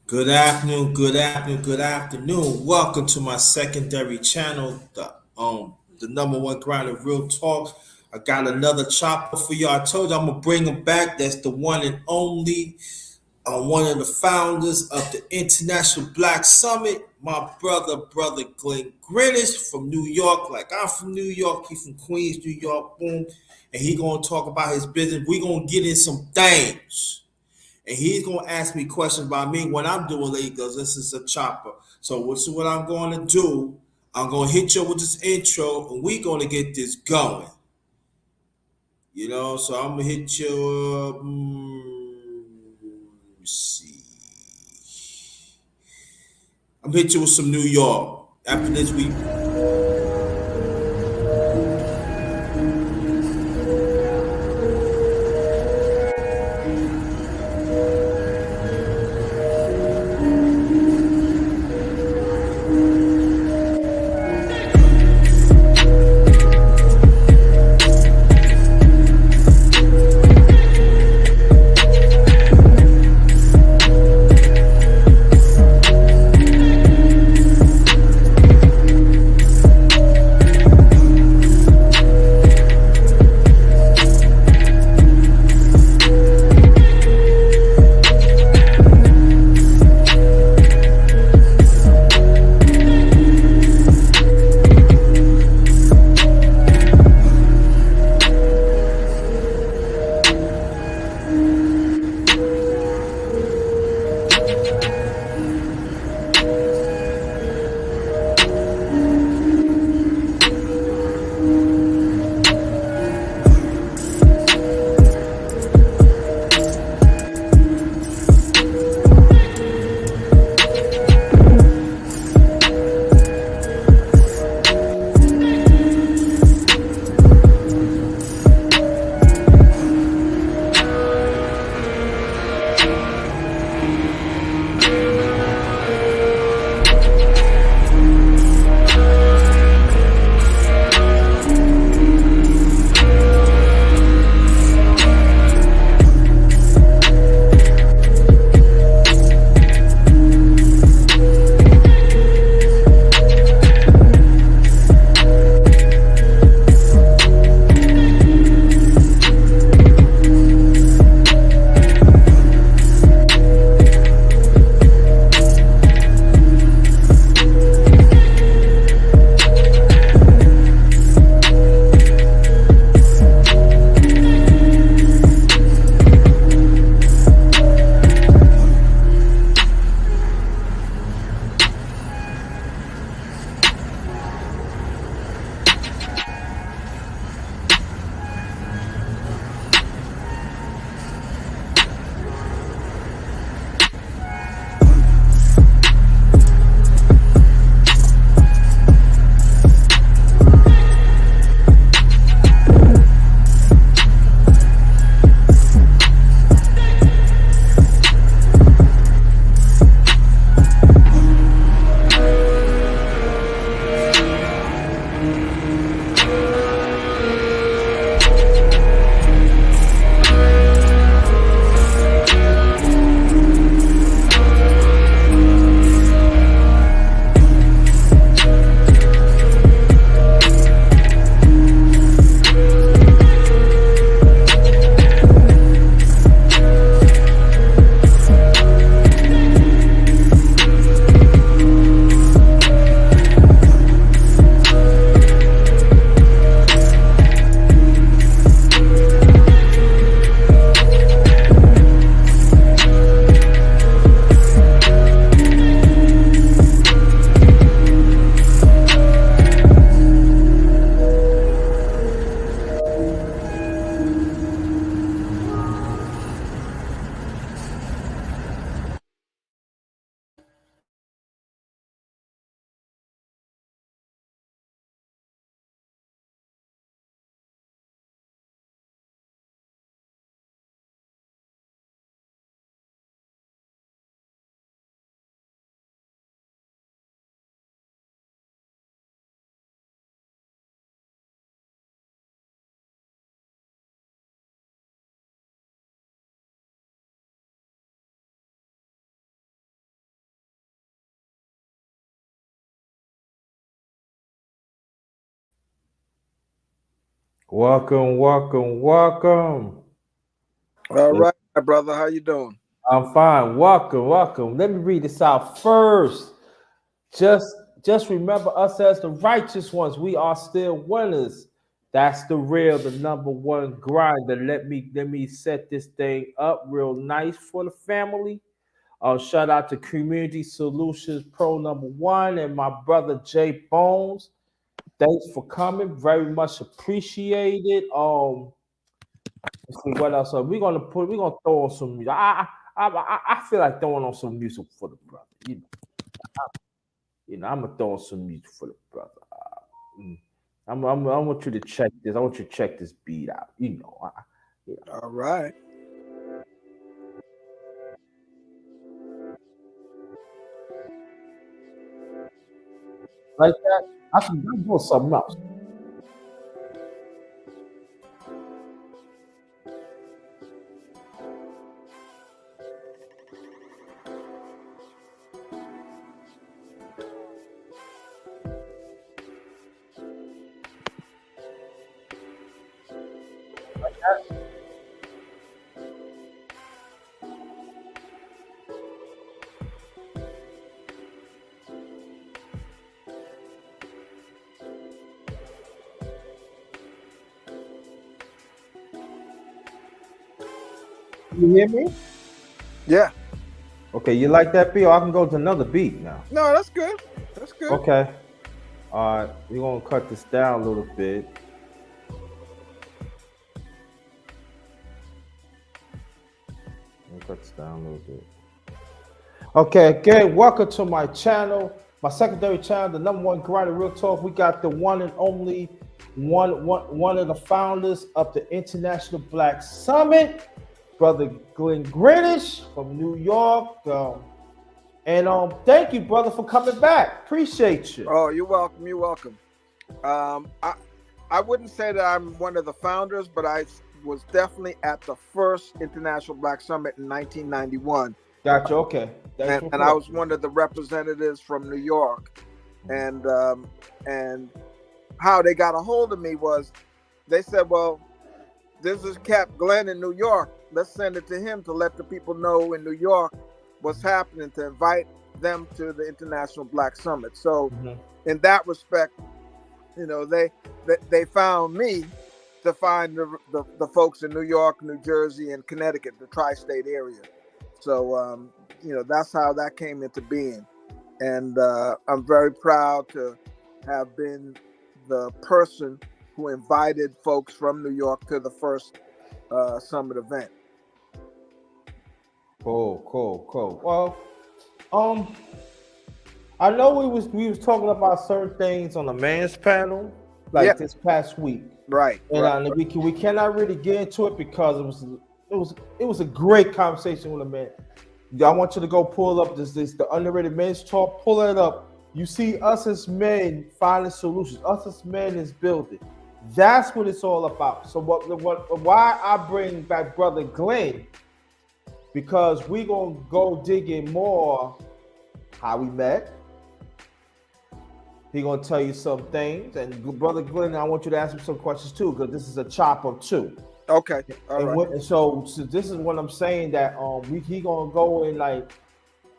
Good afternoon, good afternoon, good afternoon. Welcome to my secondary channel, the number one grind of real talk. I got another chopper for y'all. I told you I'm gonna bring him back. That's the one and only, one of the founders of the International Black Summit. My brother Glen Greenidge from New York. Like I'm from New York, he from Queens, New York. Boom, and he gonna talk about his business. We gonna get in some things. And he's gonna ask me questions about me when I'm doing it. He goes, "This is a chopper." So what's what I'm going to do? I'm gonna hit you with this intro, and we gonna get this going. So I'm gonna hit you. Let me see. I'm gonna hit you with some New York. After this, we Welcome, welcome, welcome. All right, my brother. How you doing? I'm fine. Welcome, welcome. Let me read this out first. Just just remember us as the righteous ones. We are still winners. That's the real, the number one grinder. Let me set this thing up real nice for the family. Shout out to Community Solutions Pro number one and my brother Jay Bones. Thanks for coming. Very much appreciated. Let's see what else. We're gonna throw on some music. I feel like throwing on some music for the brother. I'm gonna throw on some music for the brother. Mm. I want you to check this. I want you to check this beat out. All right. Like that. I'm doing something else. You hear me? Yeah. Okay, you like that beat? Or I can go to another beat now. No, that's good. That's good. Okay. All right, we're gonna cut this down a little bit. Cut this down a little bit. Okay, again, welcome to my channel, my secondary channel, the number one grinder real talk. We got the one and only one of the founders of the International Black Summit, brother Glen Greenidge from New York. And thank you, brother, for coming back. Appreciate you. Oh, you're welcome. You're welcome. I wouldn't say that I'm one of the founders, but I was definitely at the first International Black Summit in 1991. Gotcha. Okay. And I was one of the representatives from New York. And how they got a hold of me was they said, well, this is Cap Glen in New York. Let's send it to him to let the people know in New York what's happening, to invite them to the International Black Summit. So in that respect, they found me to find the folks in New York, New Jersey, and Connecticut, the tri-state area. So, that's how that came into being. And I'm very proud to have been the person who invited folks from New York to the first summit event. Cool. Well, I know we was talking about certain things on the man's panel, like this past week, right? And we cannot really get into it because it was a great conversation with a man. I want you to go pull up this the underrated men's talk. Pull it up. You see us as men finding solutions. Us as men is building. That's what it's all about. So why I bring back brother Glen, because we gonna go digging more how we met. He gonna tell you some things, and brother Glen, I want you to ask him some questions too, because this is a chopper too. Okay. All right. And so this is what I'm saying, that he gonna go in like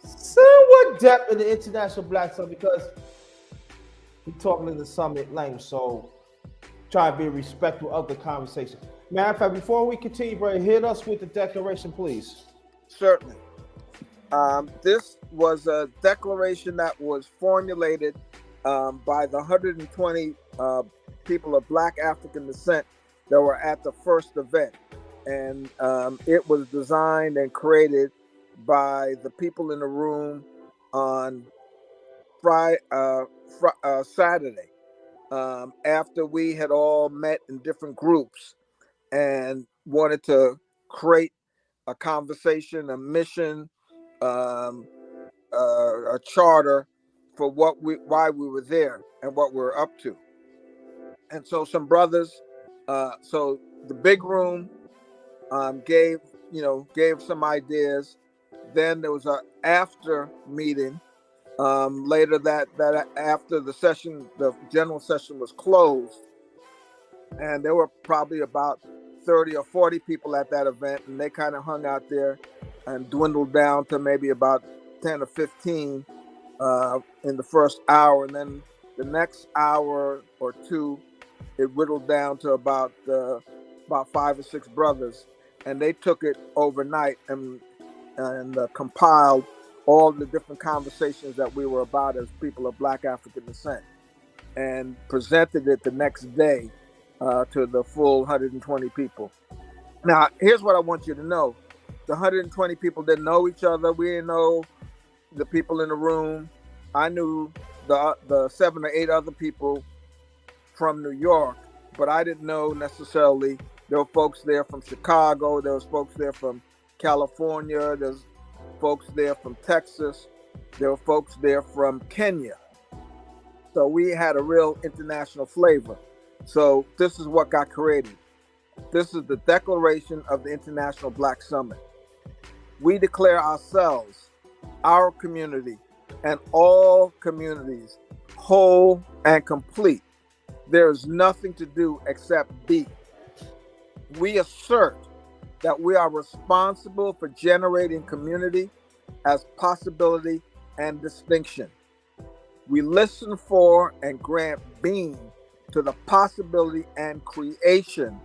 somewhat depth in the International Black Summit, because we talking in the summit language. So try to be respectful of the conversation. Matter of fact, before we continue, brother, hit us with the declaration, please. Certainly. This was a declaration that was formulated by the 120 people of Black African descent that were at the first event. And it was designed and created by the people in the room on Saturday, after we had all met in different groups and wanted to create a conversation, a mission, a charter for why we were there and what we were up to. And so some brothers, so the big room gave some ideas. Then there was an after meeting later that after the session, the general session was closed. And there were probably about 30 or 40 people at that event, and they kind of hung out there and dwindled down to maybe about 10 or 15 in the first hour. And then the next hour or two, it whittled down to about 5 or 6 brothers. And they took it overnight and compiled all the different conversations that we were about as people of Black African descent, and presented it the next day to the full 120 people. Now, here's what I want you to know. The 120 people didn't know each other. We didn't know the people in the room. I knew the 7 or 8 other people from New York, but I didn't know necessarily. There were folks there from Chicago. There was folks there from California. There's folks there from Texas. There were folks there from Kenya. So we had a real international flavor. So this is what got created. This is the Declaration of the International Black Summit. We declare ourselves, our community, and all communities whole and complete. There is nothing to do except be. We assert that we are responsible for generating community as possibility and distinction. We listen for and grant being to the possibility and creation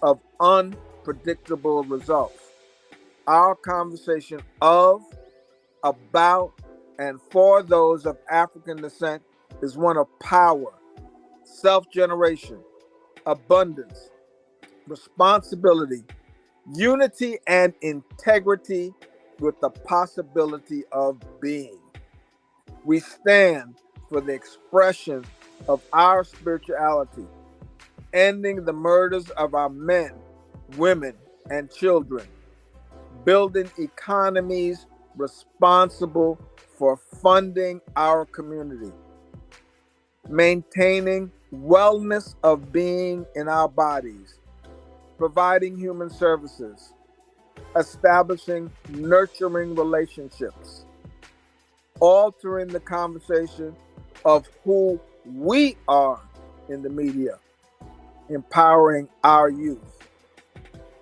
of unpredictable results. Our conversation of, about, and for those of African descent is one of power, self-generation, abundance, responsibility, unity, and integrity with the possibility of being. We stand for the expression of our spirituality, ending the murders of our men, women, and children, building economies responsible for funding our community, maintaining wellness of being in our bodies, providing human services, establishing nurturing relationships, altering the conversation of who we are in the media, empowering our youth.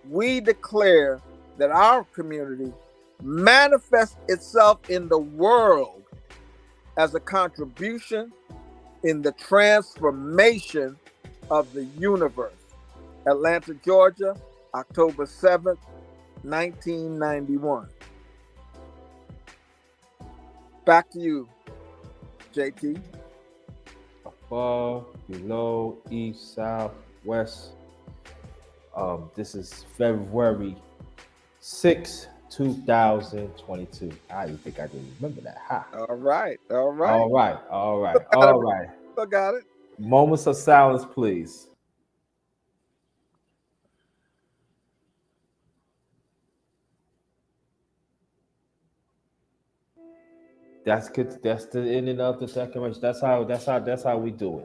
We declare that our community manifests itself in the world as a contribution in the transformation of the universe. Atlanta, Georgia, October 7th, 1991. Back to you, JT. Above, below, east, south, west. This is February 6, 2022. I didn't think I didn't remember that. Ha. All right. All right. I got it. Moments of silence, please. That's good. That's the ending of the declaration. That's how we do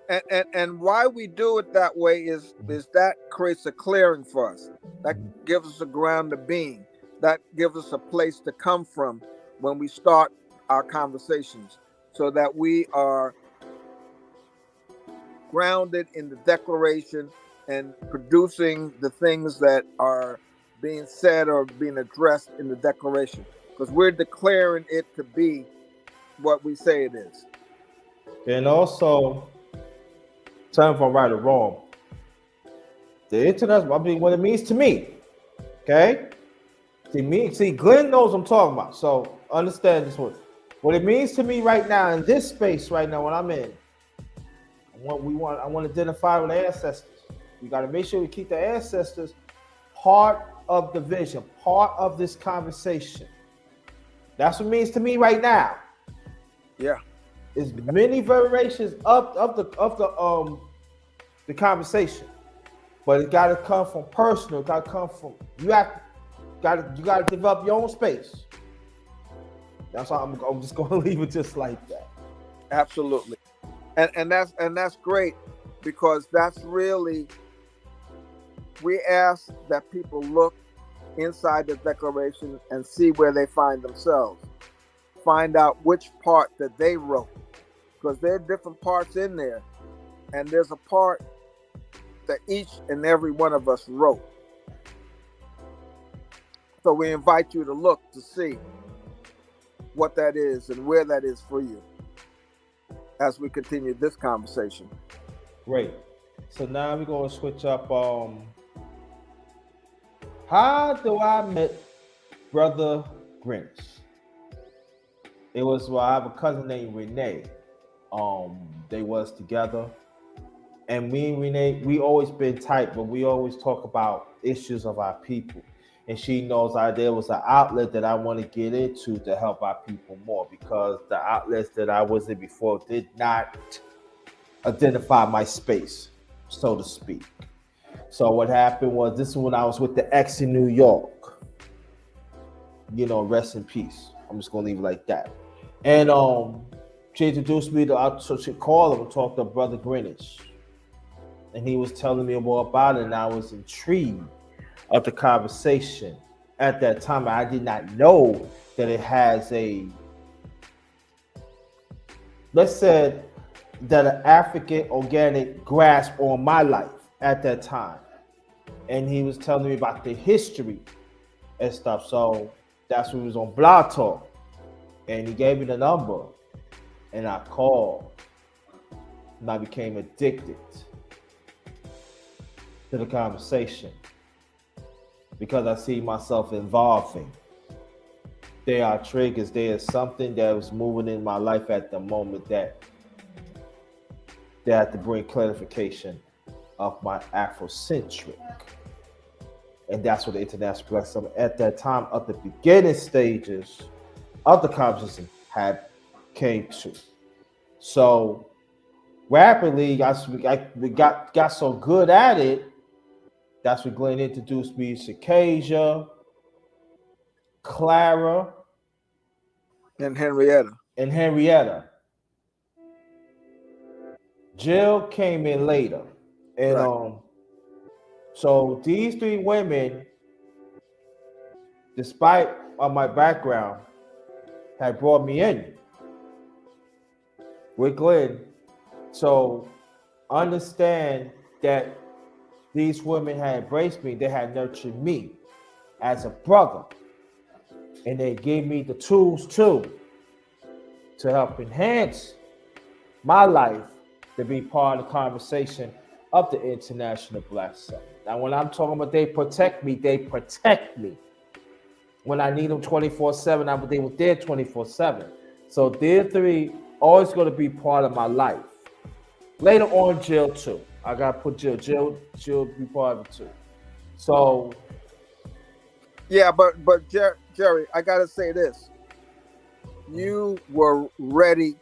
it. And why we do it that way is that creates a clearing for us. That gives us a ground of being. That gives us a place to come from when we start our conversations, so that we are grounded in the declaration and producing the things that are being said or being addressed in the declaration, because we're declaring it to be what we say it is. And also, tell me if I'm right or wrong. The internet, I mean, what it means to me, okay? See, Glenn knows what I'm talking about. So understand this one. What it means to me right now in this space right now, when I'm in, I want to identify with the ancestors. We got to make sure we keep the ancestors part of the vision, part of this conversation. That's what it means to me right now. Yeah, it's many variations of the conversation, but it got to come from personal. It got to come from you got to develop your own space. That's how I'm just going to leave it just like that. Absolutely, and that's great, because that's really, we ask that people look inside the declaration and see where they find themselves. Find out which part that they wrote, because there are different parts in there, and there's a part that each and every one of us wrote. So we invite you to look to see what that is and where that is for you as we continue this conversation. Great. So now we're going to switch up. How do I met Brother Greenidge? It was, well, I have a cousin named Renee. They was together. And me and Renee, we always been tight, but we always talk about issues of our people. And she knows there was an outlet that I want to get into to help our people more, because the outlets that I was in before did not identify my space, so to speak. So what happened was, this is when I was with the ex in New York. Rest in peace. I'm just gonna leave it like that. And she introduced me to, so she called him and talked to Brother Greenidge. And he was telling me more about it, and I was intrigued of the conversation. At that time, I did not know that it has let's say that an African organic grasp on my life at that time. And he was telling me about the history and stuff. So that's when we was on Blog Talk. And he gave me the number. And I called. And I became addicted to the conversation, because I see myself involving. There are triggers. There is something that was moving in my life at the moment that had to bring clarification of my Afrocentric. And that's what the International Black Summit at that time, at the beginning stages of the conversation, had came to. So rapidly, we got so good at it. That's when Glenn introduced me to Kasia, Clara, and Henrietta. Jill came in later. And Right. So these three women, despite my background, had brought me in with Glenn. So understand that these women had embraced me. They had nurtured me as a brother. And they gave me the tools too to help enhance my life, to be part of the conversation of the International Black Summit. Now, when I'm talking about they protect me, they protect me. When I need them 24/7, they were there 24/7. So they're three always going to be part of my life. Later on, Jill too. I got to put Jill be part of it too. So. Yeah, but Jerry, I got to say this. You were ready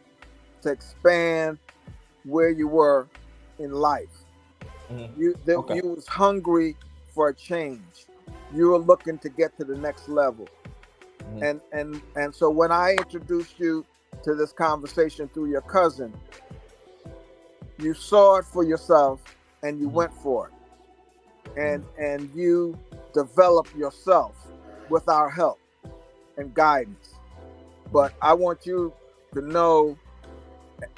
to expand where you were in life. Mm-hmm. You was hungry for a change. You were looking to get to the next level. Mm-hmm. And so when I introduced you to this conversation through your cousin, you saw it for yourself and you went for it. And you developed yourself with our help and guidance. But I want you to know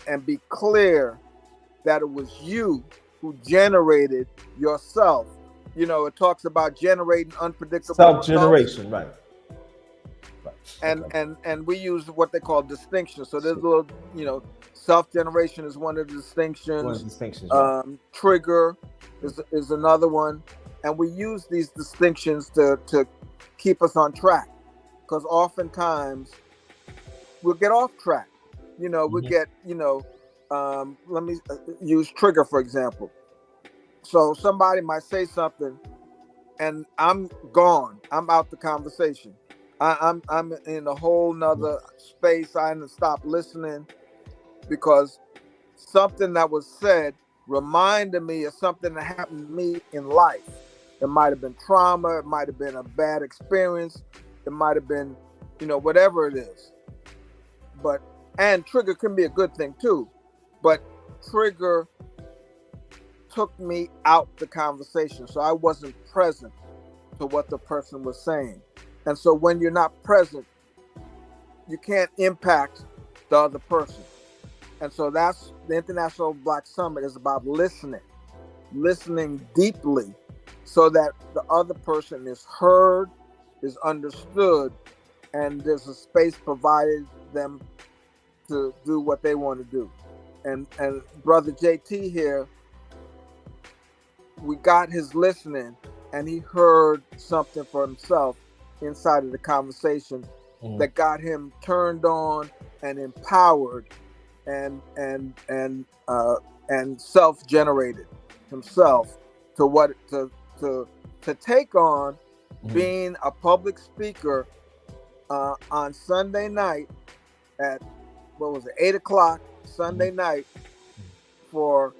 and be clear that it was you who generated yourself. You know, it talks about generating unpredictable self-generation, right. And we use what they call distinctions. So there's a little, self-generation is one of the distinctions. Right. Trigger is another one. And we use these distinctions to keep us on track, because oftentimes we'll get off track. We'll get, let me use trigger, for example. So somebody might say something and I'm gone. I'm out the conversation. I'm in a whole nother space. I didn't stop listening because something that was said reminded me of something that happened to me in life. It might have been trauma. It might have been a bad experience. It might have been, whatever it is. And trigger can be a good thing too. But trigger took me out the conversation. So I wasn't present to what the person was saying. And so when you're not present, you can't impact the other person. And so that's the International Black Summit is about listening. listening deeply so that the other person is heard, is understood, and there's a space provided them to do what they want to do. And brother JT here, we got his listening, and he heard something for himself inside of the conversation that got him turned on and empowered and self-generated himself to take on being a public speaker on Sunday night at, what was it, 8 o'clock Sunday night for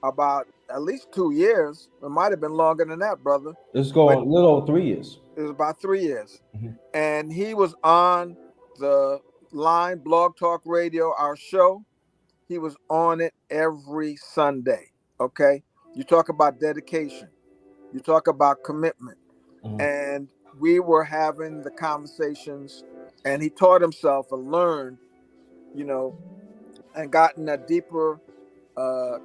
about at least 2 years. It might have been longer than that, brother. It's going a little over 3 years. It was about 3 years. And he was on the line, Blog Talk Radio, our show. He was on it every Sunday. Okay. You talk about dedication. You talk about commitment. And we were having the conversations, and he taught himself and learned, and gotten a deeper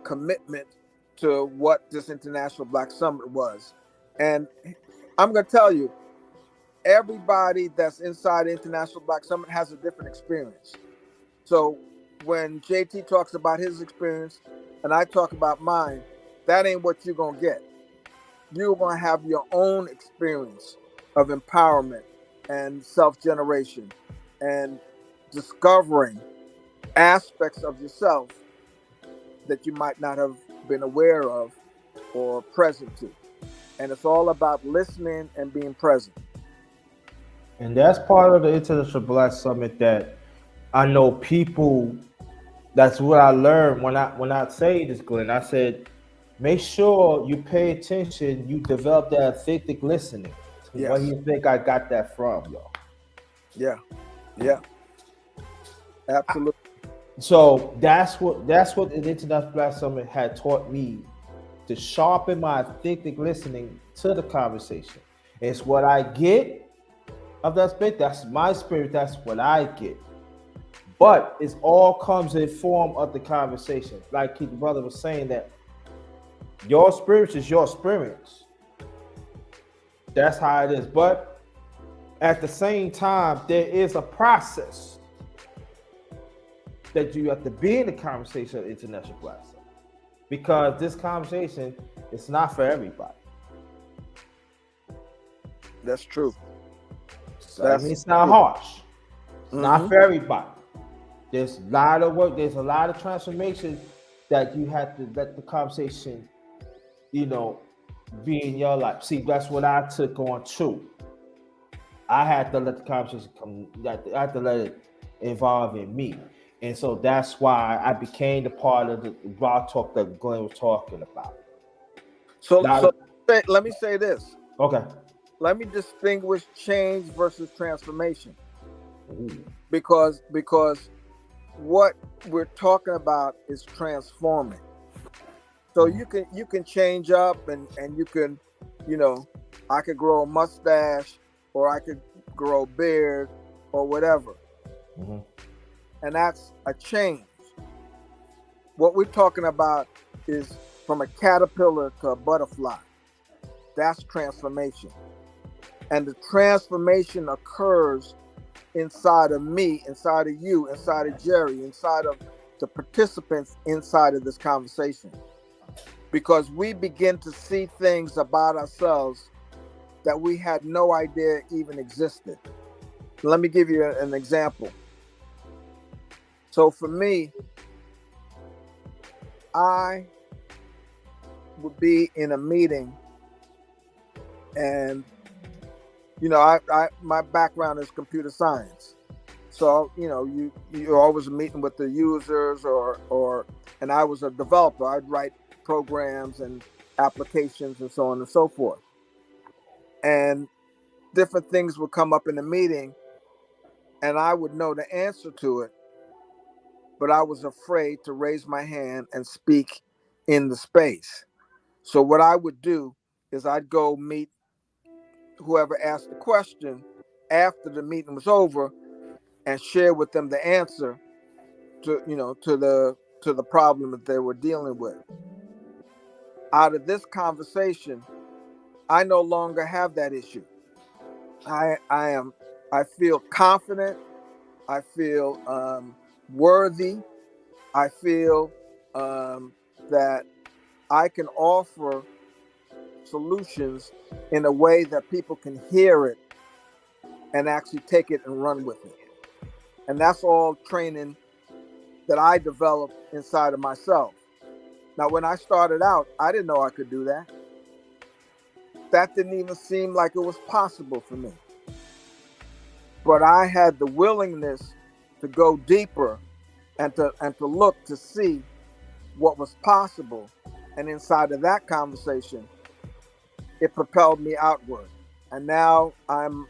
commitment to what this International Black Summit was. And I'm going to tell you, everybody that's inside the International Black Summit has a different experience. So when JT talks about his experience and I talk about mine, that ain't what you're going to get. You're going to have your own experience of empowerment and self-generation and discovering aspects of yourself that you might not have been aware of or present to. And it's all about listening and being present. And that's part of the International Black Summit that I know people, that's what I learned when I say this, Glenn. I said, make sure you pay attention, you develop that authentic listening. Yes. Where do you think I got that from, y'all? Yeah. Absolutely. So that's what the International Black Summit had taught me, to sharpen my authentic listening to the conversation. It's what I get of that spirit. That's my spirit. That's what I get. But it all comes in form of the conversation. Like the brother was saying, that your experience is your experience. That's how it is. But at the same time, there is a process that you have to be in the conversation of International Black Summit, because this conversation is not for everybody. That's true. So it's not harsh. It's not for everybody. There's a lot of work. There's a lot of transformation that you have to let the conversation, be in your life. See, that's what I took on too. I had to let the conversation come. I had to let it evolve in me. And so that's why I became the part of the raw talk that Glenn was talking about. So let me say this. Okay. Let me distinguish change versus transformation. Because what we're talking about is transforming. So you can change up and you can, I could grow a mustache, or I could grow a beard, or whatever. And that's a change. What we're talking about is from a caterpillar to a butterfly. That's transformation. And the transformation occurs inside of me, inside of you, inside of Jerry, inside of the participants inside of this conversation. Because we begin to see things about ourselves that we had no idea even existed. Let me give you an example. So for me, I would be in a meeting, and my background is computer science. So you're always meeting with the users, and I was a developer. I'd write programs and applications and so on and so forth. And different things would come up in the meeting, and I would know the answer to it, but I was afraid to raise my hand and speak in the space. So what I would do is I'd go meet whoever asked the question after the meeting was over and share with them the answer to the problem that they were dealing with. out of this conversation, I no longer have that issue. I feel confident. I feel worthy. I feel that I can offer solutions in a way that people can hear it and actually take it and run with it. And that's all training that I developed inside of myself. Now, when I started out, I didn't know I could do that. That didn't even seem like it was possible for me. But I had the willingness to go deeper and to look to see what was possible. And inside of that conversation, it propelled me outward. And now I'm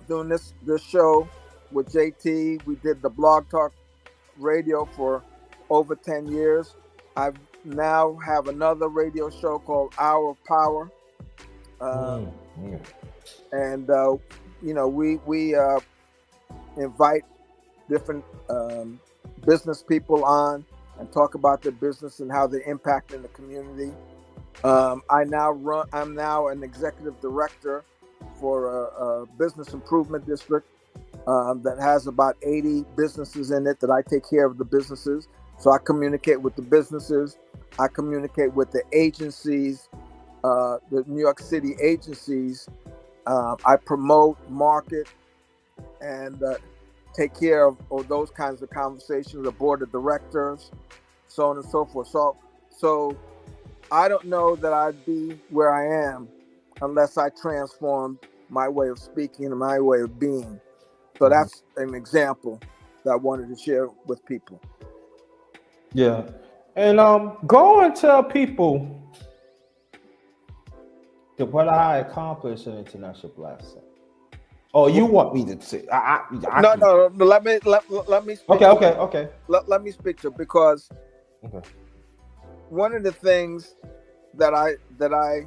doing this show with JT. We did the Blog Talk Radio for over 10 years. I now have another radio show called Hour of Power. And we invite different business people on and talk about their business and how they're impacting the community. I'm now an executive director for a business improvement district that has about 80 businesses in it that I take care of the businesses. So I communicate with the businesses. I communicate with the agencies, the New York City agencies. I promote, market, and take care of those kinds of conversations, the board of directors, so on and so forth. So I don't know that I'd be where I am unless I transformed my way of speaking and my way of being. So that's an example that I wanted to share with people. Yeah. And go and tell people what I accomplished in International Black Center. Oh, you want me to say? No. Let me speak. Okay. Let me speak to it, because one of the things that I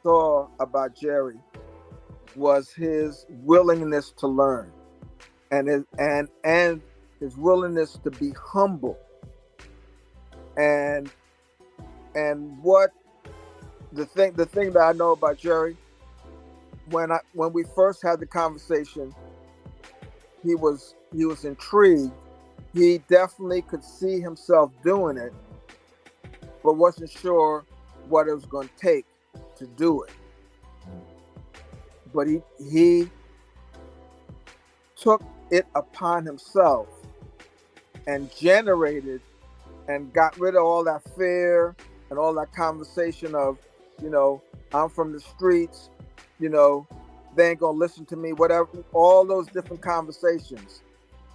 saw about Jerry was his willingness to learn, and his willingness to be humble, and what the thing that I know about Jerry, when we first had the conversation, he was intrigued. He definitely could see himself doing it, but wasn't sure what it was going to take to do it. But he took it upon himself and generated and got rid of all that fear and all that conversation of, I'm from the streets, they ain't gonna listen to me, whatever, all those different conversations.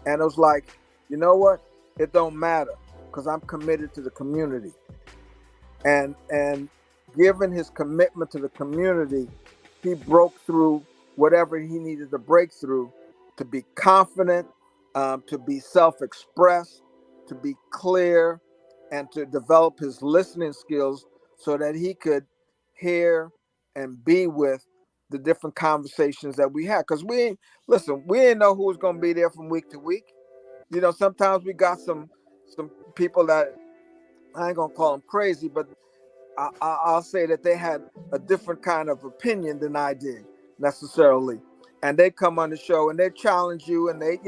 And it was like, you know what? It don't matter, because I'm committed to the community. And given his commitment to the community, he broke through whatever he needed to break through to be confident, to be self-expressed, to be clear, and to develop his listening skills so that he could hear and be with the different conversations that we had. Because we didn't know who was going to be there from week to week. Sometimes we got some people that, I ain't going to call them crazy, but I'll say that they had a different kind of opinion than I did necessarily. And they come on the show and they challenge you, and they,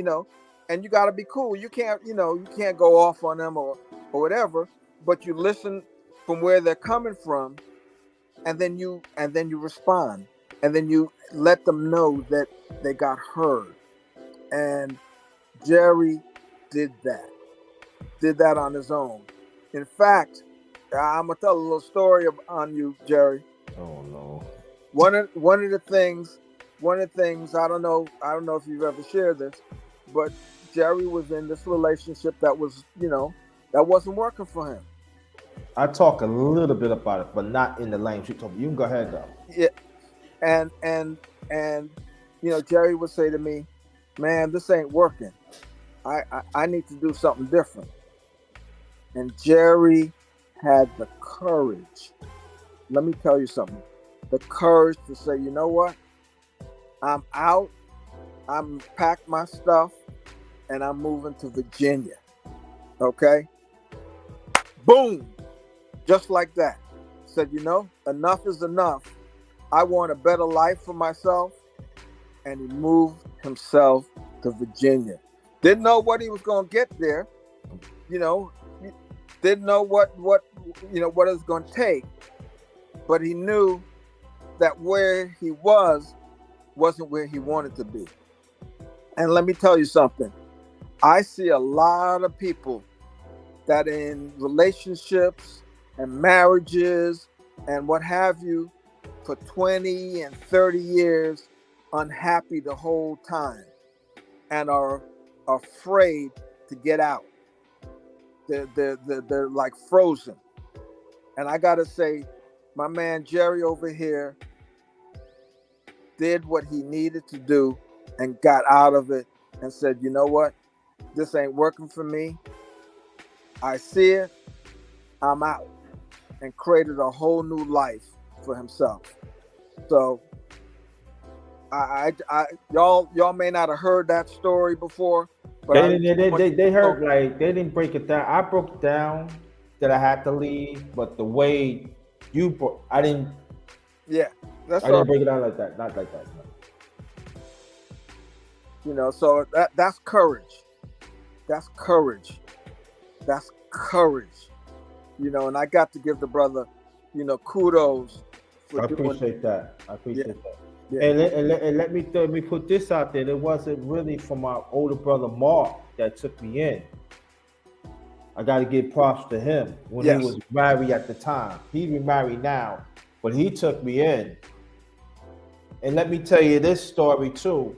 and you got to be cool. You can't go off on them or whatever, but you listen from where they're coming from, and then you respond, and then you let them know that they got heard. And Jerry did that on his own. In fact, I'm gonna tell a little story on you, Jerry. Oh no. One of the things, I don't know if you've ever shared this, but Jerry was in this relationship that was, that wasn't working for him. I talk a little bit about it, but not in the language you told me. You can go ahead though. Yeah. And Jerry would say to me, man, this ain't working. I need to do something different. And Jerry had the courage. Let me tell you something. The courage to say, you know what? I'm out. I'm packed my stuff, and I'm moving to Virginia. Okay? Boom. just like that. Said, you know, enough is enough. I want a better life for myself. And he moved himself to Virginia. Didn't know what he was going to get there. You know, didn't know what it was going to take. But he knew that where he wasn't where he wanted to be. And let me tell you something. I see a lot of people that in relationships and marriages and what have you for 20 and 30 years, unhappy the whole time and are afraid to get out. They're like frozen. And I got to say, my man Jerry over here did what he needed to do and got out of it and said, you know what? This ain't working for me. I see it. I'm out. And created a whole new life for himself. So y'all may not have heard that story before, but they heard, like, they didn't break it down. I broke it down that I had to leave, but the way you broke, I didn't break it down like that, not like that. No. You know, so that's courage. That's courage. That's courage. You know, and I got to give the brother, you know, kudos for I doing appreciate that. I appreciate that. Yeah. And let me put this out there. It wasn't really from my older brother Mark that took me in. I got to give props to him when he was married at the time. He's remarried now, but he took me in. And let me tell you this story too.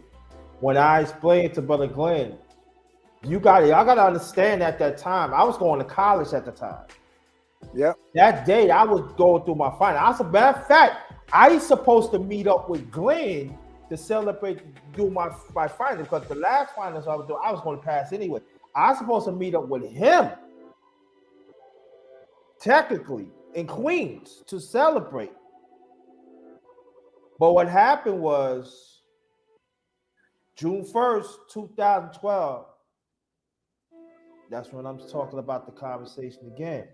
When I explained to Brother Glenn, y'all got to understand at that time, I was going to college at the time. Yeah. That day I was going through my final. As a matter of fact, I was supposed to meet up with Glenn to celebrate, do my final, because the last finals I was doing, I was going to pass anyway. I was supposed to meet up with him, technically, in Queens to celebrate. But what happened was June 1st, 2012, that's when I'm talking about the conversation again.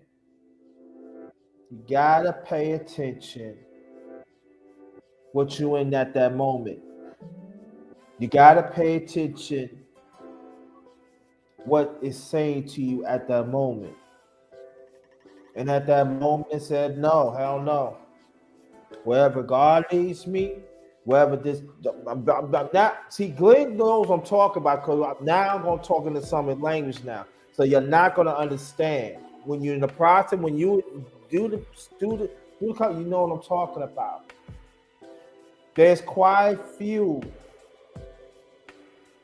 You gotta pay attention what you in at that moment. You gotta pay attention what is saying to you at that moment. And at that moment it said, no, hell no. Wherever God leads me, wherever this, I'm not, see, Glenn knows what I'm talking about, because now I'm going to talk into some language now. So you're not going to understand. When you're in the process, when you do the, you know what I'm talking about. There's quite few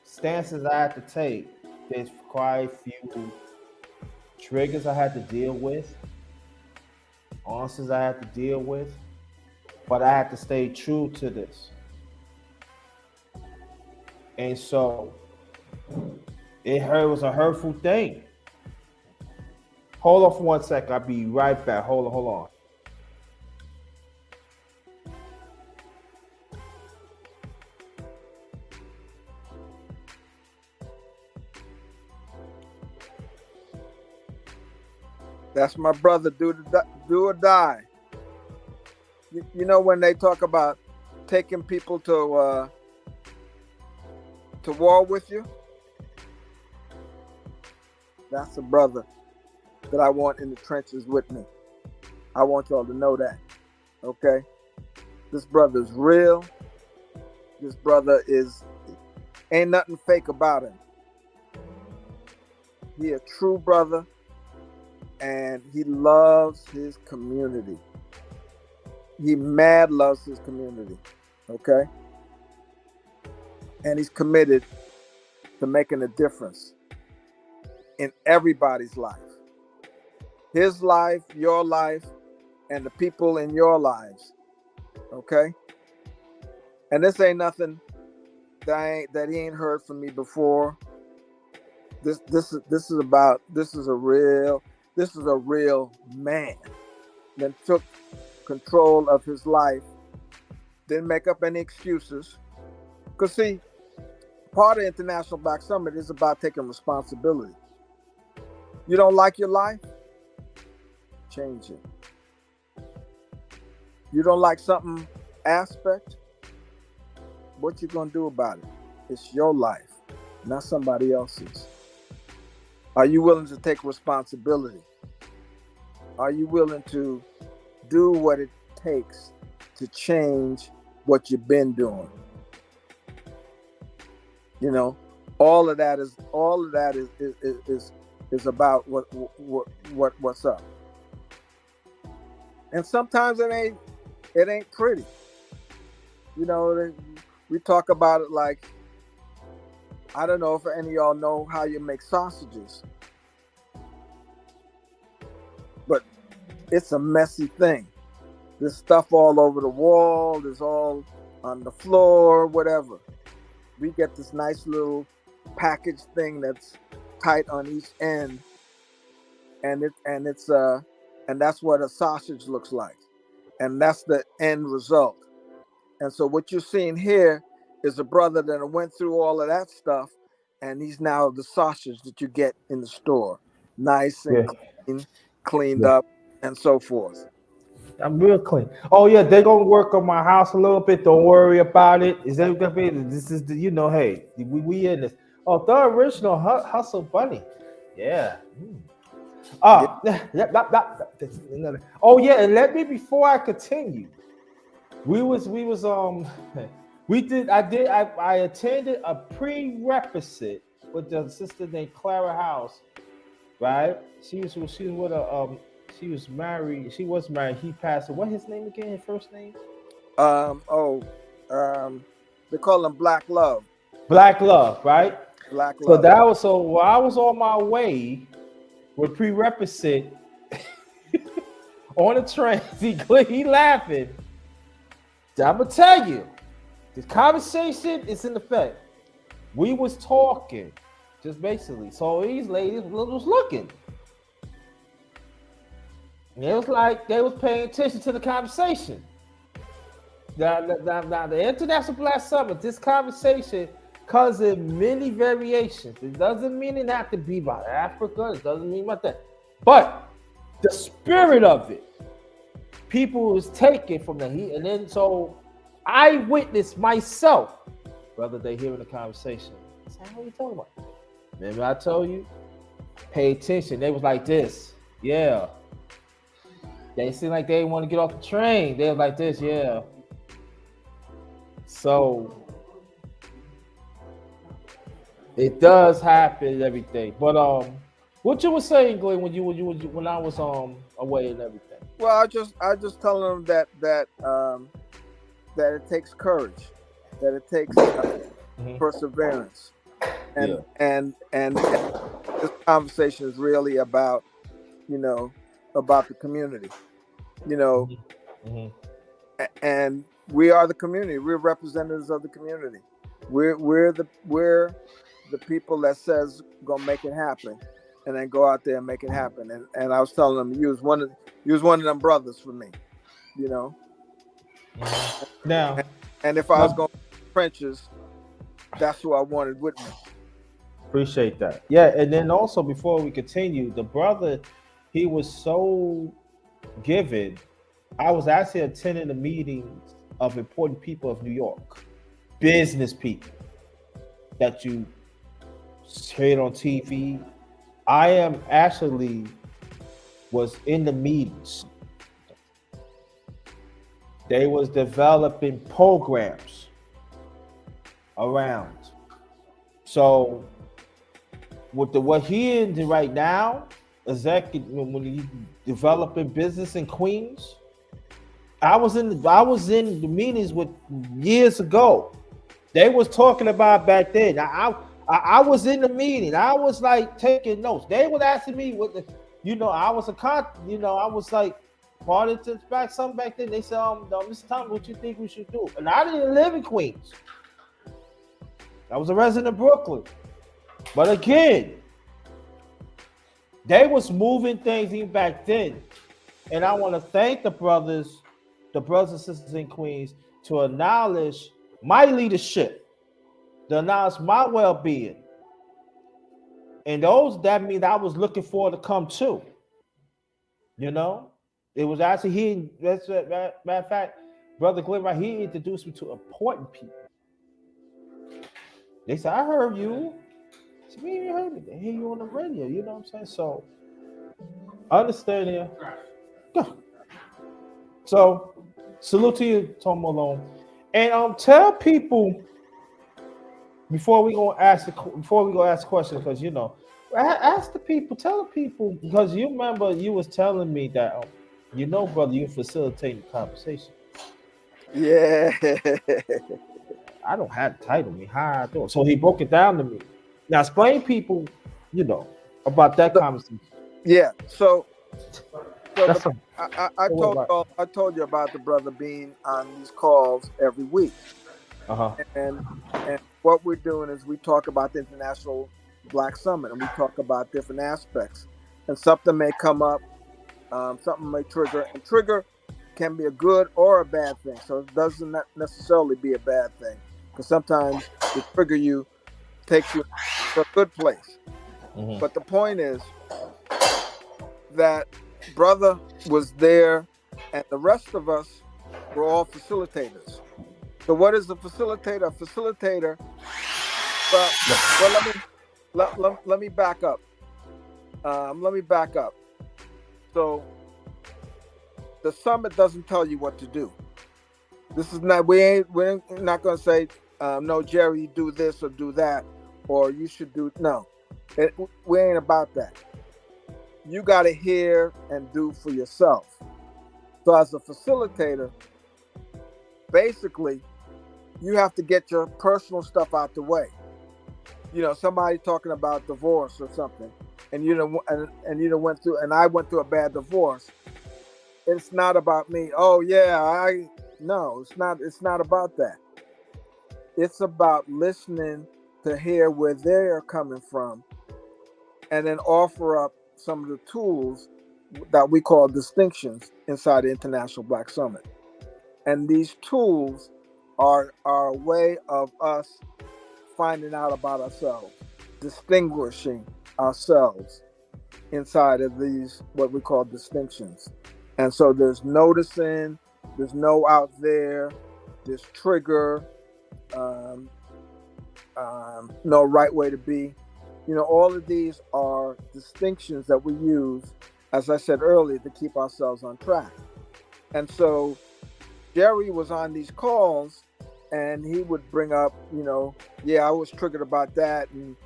stances I had to take. There's quite few triggers I had to deal with, answers I had to deal with, but I had to stay true to this. And so it was a hurtful thing. Hold on for 1 second. I'll be right back. Hold on. That's my brother, do or die. You know, when they talk about taking people to war with you, that's a brother that I want in the trenches with me. I want y'all to know that, okay? This brother's real. This brother ain't nothing fake about him. He a true brother, and he loves his community. He mad loves his community, okay? And he's committed to making a difference in everybody's life. His life, your life, and the people in your lives, okay? And this ain't nothing that he ain't heard from me before. This is a real man that took control of his life, didn't make up any excuses. Because see, part of International Black Summit is about taking responsibility. You don't like your life? Change it. You don't like something aspect, what you gonna do about it? It's your life, not somebody else's. Are you willing to take responsibility? Are you willing to do what it takes to change what you've been doing? You know, all of that is about what's up. And sometimes it ain't pretty. You know, we talk about it like, I don't know if any of y'all know how you make sausages, but it's a messy thing. There's stuff all over the wall. There's all on the floor, whatever. We get this nice little package thing that's tight on each end, and that's what a sausage looks like, and that's the end result. And so what you're seeing here is a brother that went through all of that stuff, and he's now the sausage that you get in the store, nice and cleaned up, and so forth. I'm real clean. Oh yeah, they're gonna work on my house a little bit. Don't worry about it. Is that gonna be? This is the, hey, we in this. Oh, the original hustle bunny. Yeah. Oh yeah, and let me, before I continue, we I attended a prerequisite with the sister named Clara House, right? She was with a she was married. She was married. He passed. What his name again? His first name? They call him Black Love. Black Love, right? Black Love. So while I was on my way with prerequisite on the train, he laughing. I'm gonna tell you, the conversation is in effect. We was talking, just basically. So these ladies was looking. It was like they was paying attention to the conversation. Now the International Black Summit, this conversation comes in many variations. It doesn't mean it have to be about Africa. It doesn't mean about that. But the spirit of it, people was taken from the heat. And then so I witnessed myself, brother, they hearing the conversation. I said, what are you talking about? Remember I told you? Pay attention. They was like this. Yeah. They seemed like they didn't want to get off the train. They was like this, yeah. So it does happen and everything. But what you were saying, Glenn, when I was away and everything? Well, I just telling them that it takes courage, that it takes perseverance, and this conversation is really about, about the community, and we are the community. We're representatives of the community. We're the people that says gonna make it happen, and then go out there and make it happen. And I was telling them, you was one of them brothers for me, Now, and if I was going to the trenches, that's who I wanted with me. Appreciate that. Yeah, and then also before we continue, the brother, he was so given. I was actually attending the meetings of important people of New York, business people that you heard on TV. I am actually was in the meetings. They was developing programs around. So with what he into right now, when he developing business in Queens, I was in the meetings with years ago. They was talking about back then. I was in the meeting. I was like taking notes. They was asking me what the, I was I was like part of this back then. They said, Mr. Thomas, what you think we should do? And I didn't live in Queens. I was a resident of Brooklyn. But again, they was moving things even back then. And I want to thank the brothers and sisters in Queens to acknowledge my leadership, to acknowledge my well-being. And that means I was looking forward to come too. It was actually he. Matter of fact, Brother Glen, right? He introduced me to important people. They said, "I heard you." I said, "We ain't heard it. They hear you on the radio." You know what I'm saying? So understanding. So salute to you, Tom Malone, and tell people before we go ask questions, because ask the people, tell the people, because you remember you was telling me that brother, you facilitating the conversation. Yeah. I don't have the title. Me, how I do it. So he broke it down to me. Now explain people, about that conversation. Yeah. So That's I told you about the brother being on these calls every week, and what we're doing is we talk about the International Black Summit, and we talk about different aspects, and something may come up, something may trigger, and trigger can be a good or a bad thing. So it doesn't necessarily be a bad thing, because sometimes the trigger you takes you to a good place. But the point is that brother was there, and the rest of us were all facilitators. So what is a facilitator? A facilitator. Well, let me back up. Let me back up. So the summit doesn't tell you what to do. This is not. We're not going to say, no, Jerry, do this or do that, or you should do. No, we ain't about that. You got to hear and do for yourself. So as a facilitator, basically, you have to get your personal stuff out the way. Somebody talking about divorce or something, and went through, and I went through a bad divorce. It's not about me. Oh yeah, no, it's not. It's not about that. It's about listening to hear where they're coming from, and then offer up some of the tools that we call distinctions inside the International Black Summit. And these tools are a way of us finding out about ourselves, distinguishing ourselves inside of these, what we call distinctions. And so there's noticing, there's know out there, there's trigger, no right way to be. All of these are distinctions that we use, as I said earlier, to keep ourselves on track. And so Jerry was on these calls, and he would bring up, yeah, I was triggered about that, and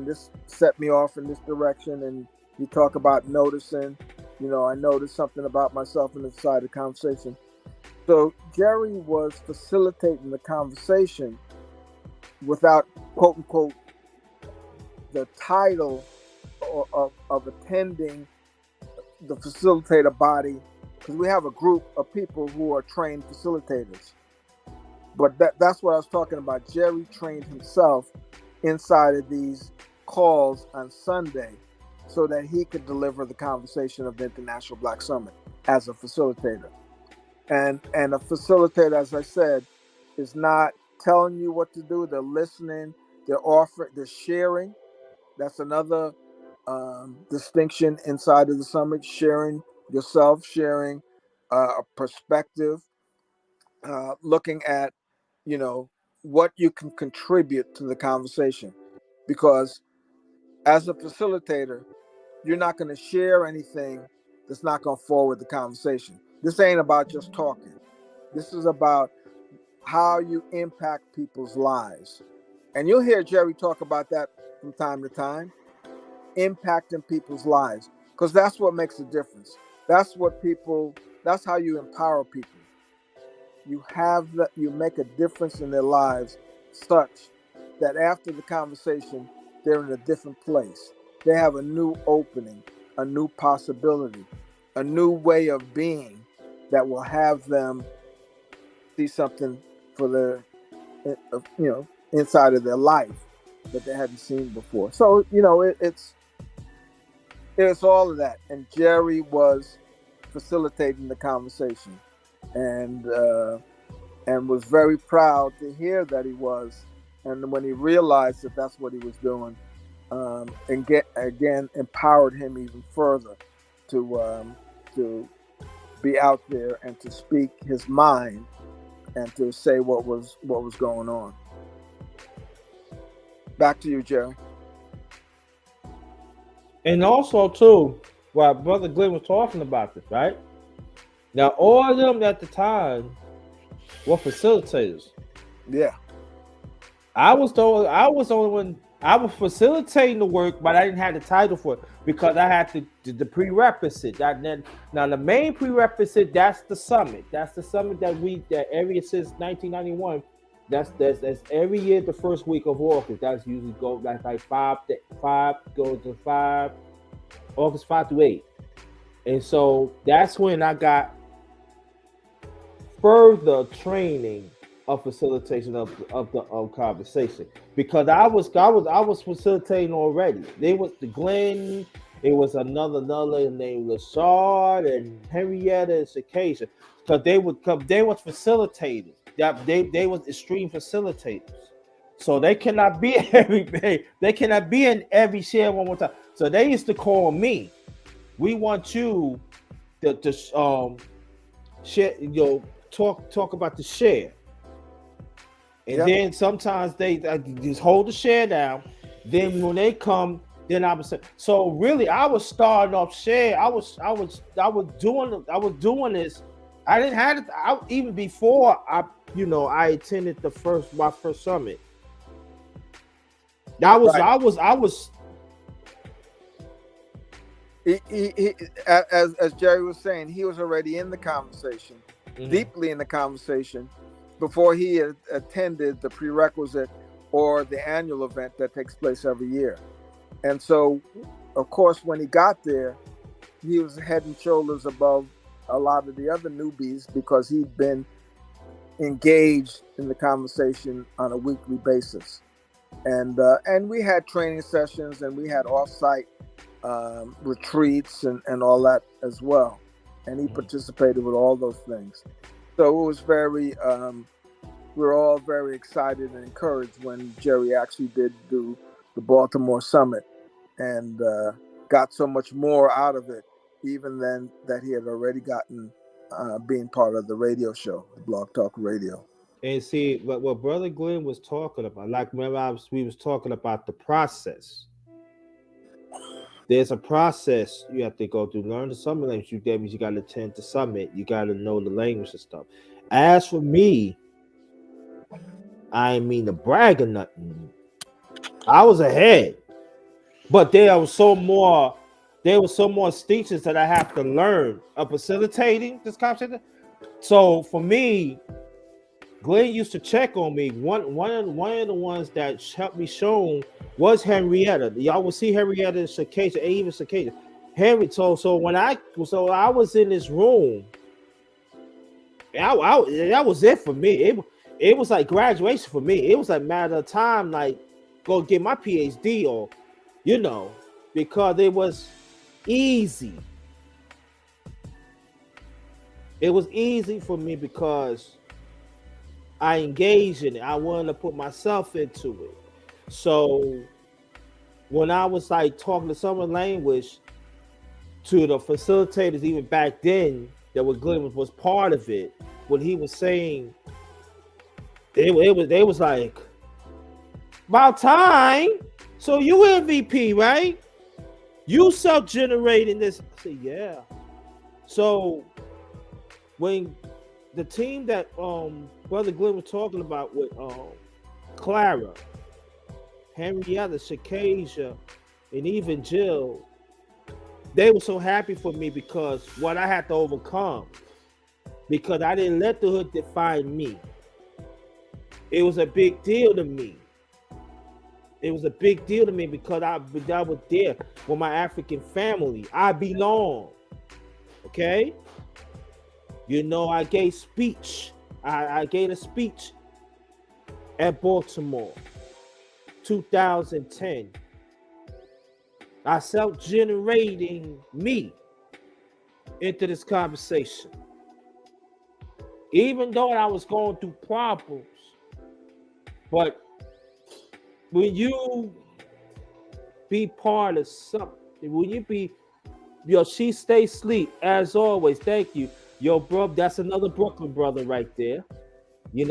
this set me off in this direction. And he talk about noticing, I noticed something about myself inside the conversation. So Jerry was facilitating the conversation without, quote unquote, the title of attending the facilitator body, because we have a group of people who are trained facilitators. But that's what I was talking about. Jerry trained himself inside of these calls on Sunday so that he could deliver the conversation of the International Black Summit as a facilitator. And a facilitator, as I said, is not telling you what to do. They're listening, they're offering, they're sharing. That's another distinction inside of the summit: sharing yourself, sharing a perspective, looking at, what you can contribute to the conversation. Because as a facilitator, you're not going to share anything that's not going to forward the conversation. This ain't about just talking. This is about how you impact people's lives. And you'll hear Jerry talk about that from time to time. Impacting people's lives, because that's what makes a difference. That's how you empower people. You make a difference in their lives such that after the conversation, they're in a different place. They have a new opening, a new possibility, a new way of being that will have them see something for their, inside of their life that they hadn't seen before. So, it's all of that. And Jerry was facilitating the conversation, and was very proud to hear that he was. And when he realized that that's what he was doing, and empowered him even further to be out there and to speak his mind and to say what was going on. Back to you, Jerry. And also too, while Brother Glenn was talking about this, right? Now all of them at the time were facilitators. Yeah. I was the only one. I was facilitating the work, but I didn't have the title for it because I had the prerequisite. Now the main prerequisite, that's the summit. That's the summit that every since 1991. That's every year the first week of August. That's usually like 5 goes to 5 August 5 to 8, and so that's when I got further training of facilitation of the conversation, because I was facilitating already. There was the Glen, it was another named Lashard and Henrietta and Circassia, because they was facilitators. They was extreme facilitators, so they cannot be in every share one more time. So they used to call me. We want you to share, talk about the share. And then sometimes they just hold the share down. Then when they come, then I was saying. So really, I was starting off share. I was doing this. I didn't have it even before I attended my first summit. I was. As Jerry was saying, he was already in the conversation, deeply in the conversation, before he had attended the prerequisite or the annual event that takes place every year. And so, of course, when he got there, he was head and shoulders above a lot of the other newbies because he'd been engaged in the conversation on a weekly basis. And we had training sessions and we had off-site retreats and all that as well. And he participated with all those things. So it was we were all very excited and encouraged when Jerry actually did do the Baltimore Summit and got so much more out of it, even than that he had already gotten being part of the radio show, Blog Talk Radio. And see, what Brother Glenn was talking about, like remember we was talking about the process. There's a process you have to go through. Learn the summit language. You got to attend the summit. You got to know the language and stuff. As for me, I ain't mean to brag or nothing. I was ahead, but there were some more stages that I have to learn of facilitating this conversation. So for me, Glenn used to check on me. One of the ones that helped me shown was Henrietta. Y'all will see Henrietta and Circassia, and even Circassia. So when I was in this room, that was it for me. It was like graduation for me. It was like a matter of time, like go get my PhD or, because it was easy. It was easy for me because I engaged in it. I wanted to put myself into it. So when I was like talking to someone language to the facilitators, even back then, that was Glenn was part of it. When he was saying, they was like, about time. So you MVP, right? You self-generating this. I said, yeah. So when the team that Brother Glenn was talking about with Clara, Henrietta, Circassia, and even Jill, they were so happy for me because what I had to overcome, because I didn't let the hood define me. It was a big deal to me. It was a big deal to me because I was there with my African family. I belong. Okay? I gave speech. I gave a speech at Baltimore, 2010. I self-generating me into this conversation. Even though I was going through problems, but when you be part of something, when you be, she stay asleep as always. Thank you. Yo, bro, that's another Brooklyn brother right there. She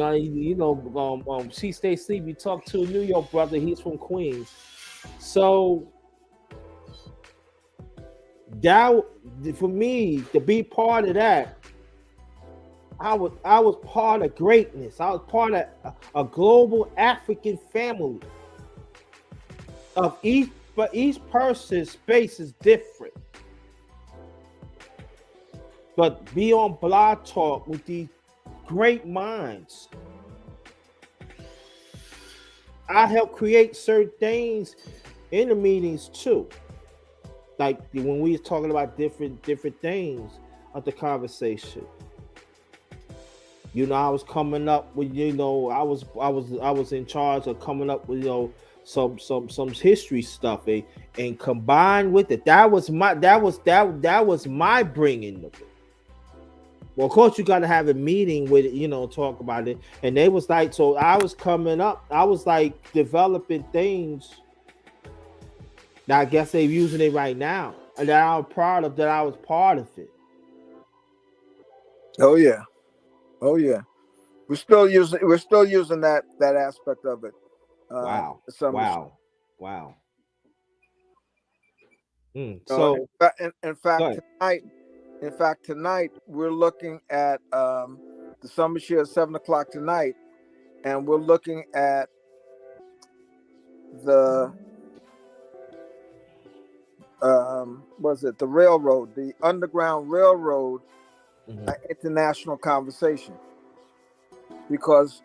Stay Sleep. You talk to a New York brother. He's from Queens. So that for me to be part of that, I was part of greatness. I was part of a global African family of each, but each person's space is different. But be on Blog Talk with these great minds. I help create certain things in the meetings too. Like when we was talking about different things of the conversation. I was coming up with, I was in charge of coming up with, some history stuff, and combined with it, that was my bringing of it. Well, of course, you got to have a meeting with it, talk about it. And they was like, so I was coming up, I was like developing things that I guess they're using it right now, and that I'm proud of, that I was part of it. Oh yeah. We're still using that aspect of it. Wow. So in fact tonight we're looking at the summer share at 7:00 tonight, and we're looking at the the railroad, the Underground Railroad, international conversation, because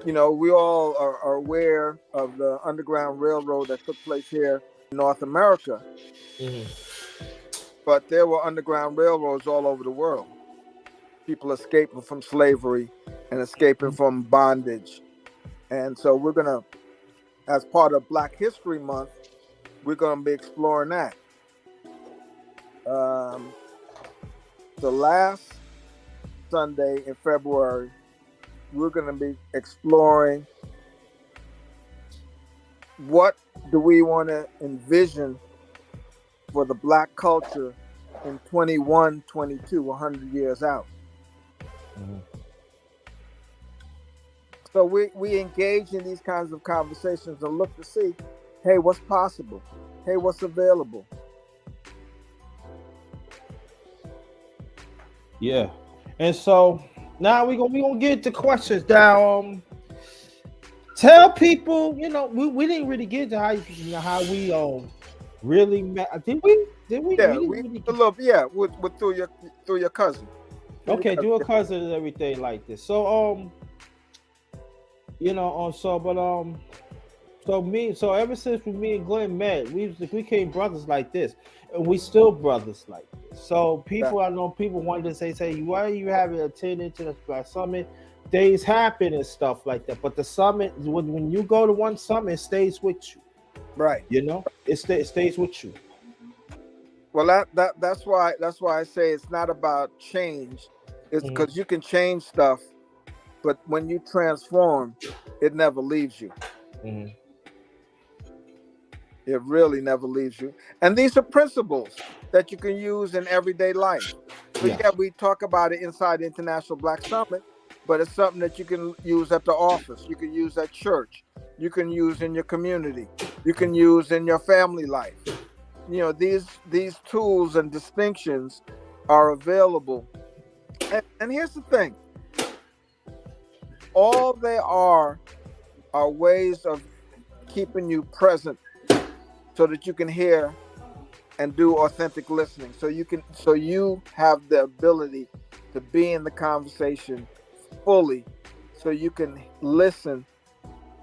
we all are aware of the Underground Railroad that took place here in North America. But there were underground railroads all over the world. People escaping from slavery and escaping from bondage. And so we're going to, as part of Black History Month, we're going to be exploring that. The last Sunday in February, we're going to be exploring what do we want to envision for the Black culture in 2122, 100 years out. So we engage in these kinds of conversations and look to see, hey, what's possible? Hey, what's available? Yeah. And so now we're gonna get to questions. Now, tell people, we didn't really get to how we really met. Did we? Yeah, with through your cousin. Okay, through a cousin and everything like this. So so ever since me and Glenn met, we became brothers like this, and we still brothers like this. So people wanted to say, why are you having attendance to the Black Summit? Things happen and stuff like that. But the summit, when you go to one summit, it stays with you. Right. It stays with you. Well, that's why I say it's not about change. It's because you can change stuff, but when you transform, it never leaves you. It really never leaves you. And these are principles that you can use in everyday life. So we talk about it inside the International Black Summit, but it's something that you can use at the office. You can use at church. You can use in your community. You can use in your family life. These tools and distinctions are available. And here's the thing. All they are ways of keeping you present so that you can hear and do authentic listening. So you have the ability to be in the conversation fully, so you can listen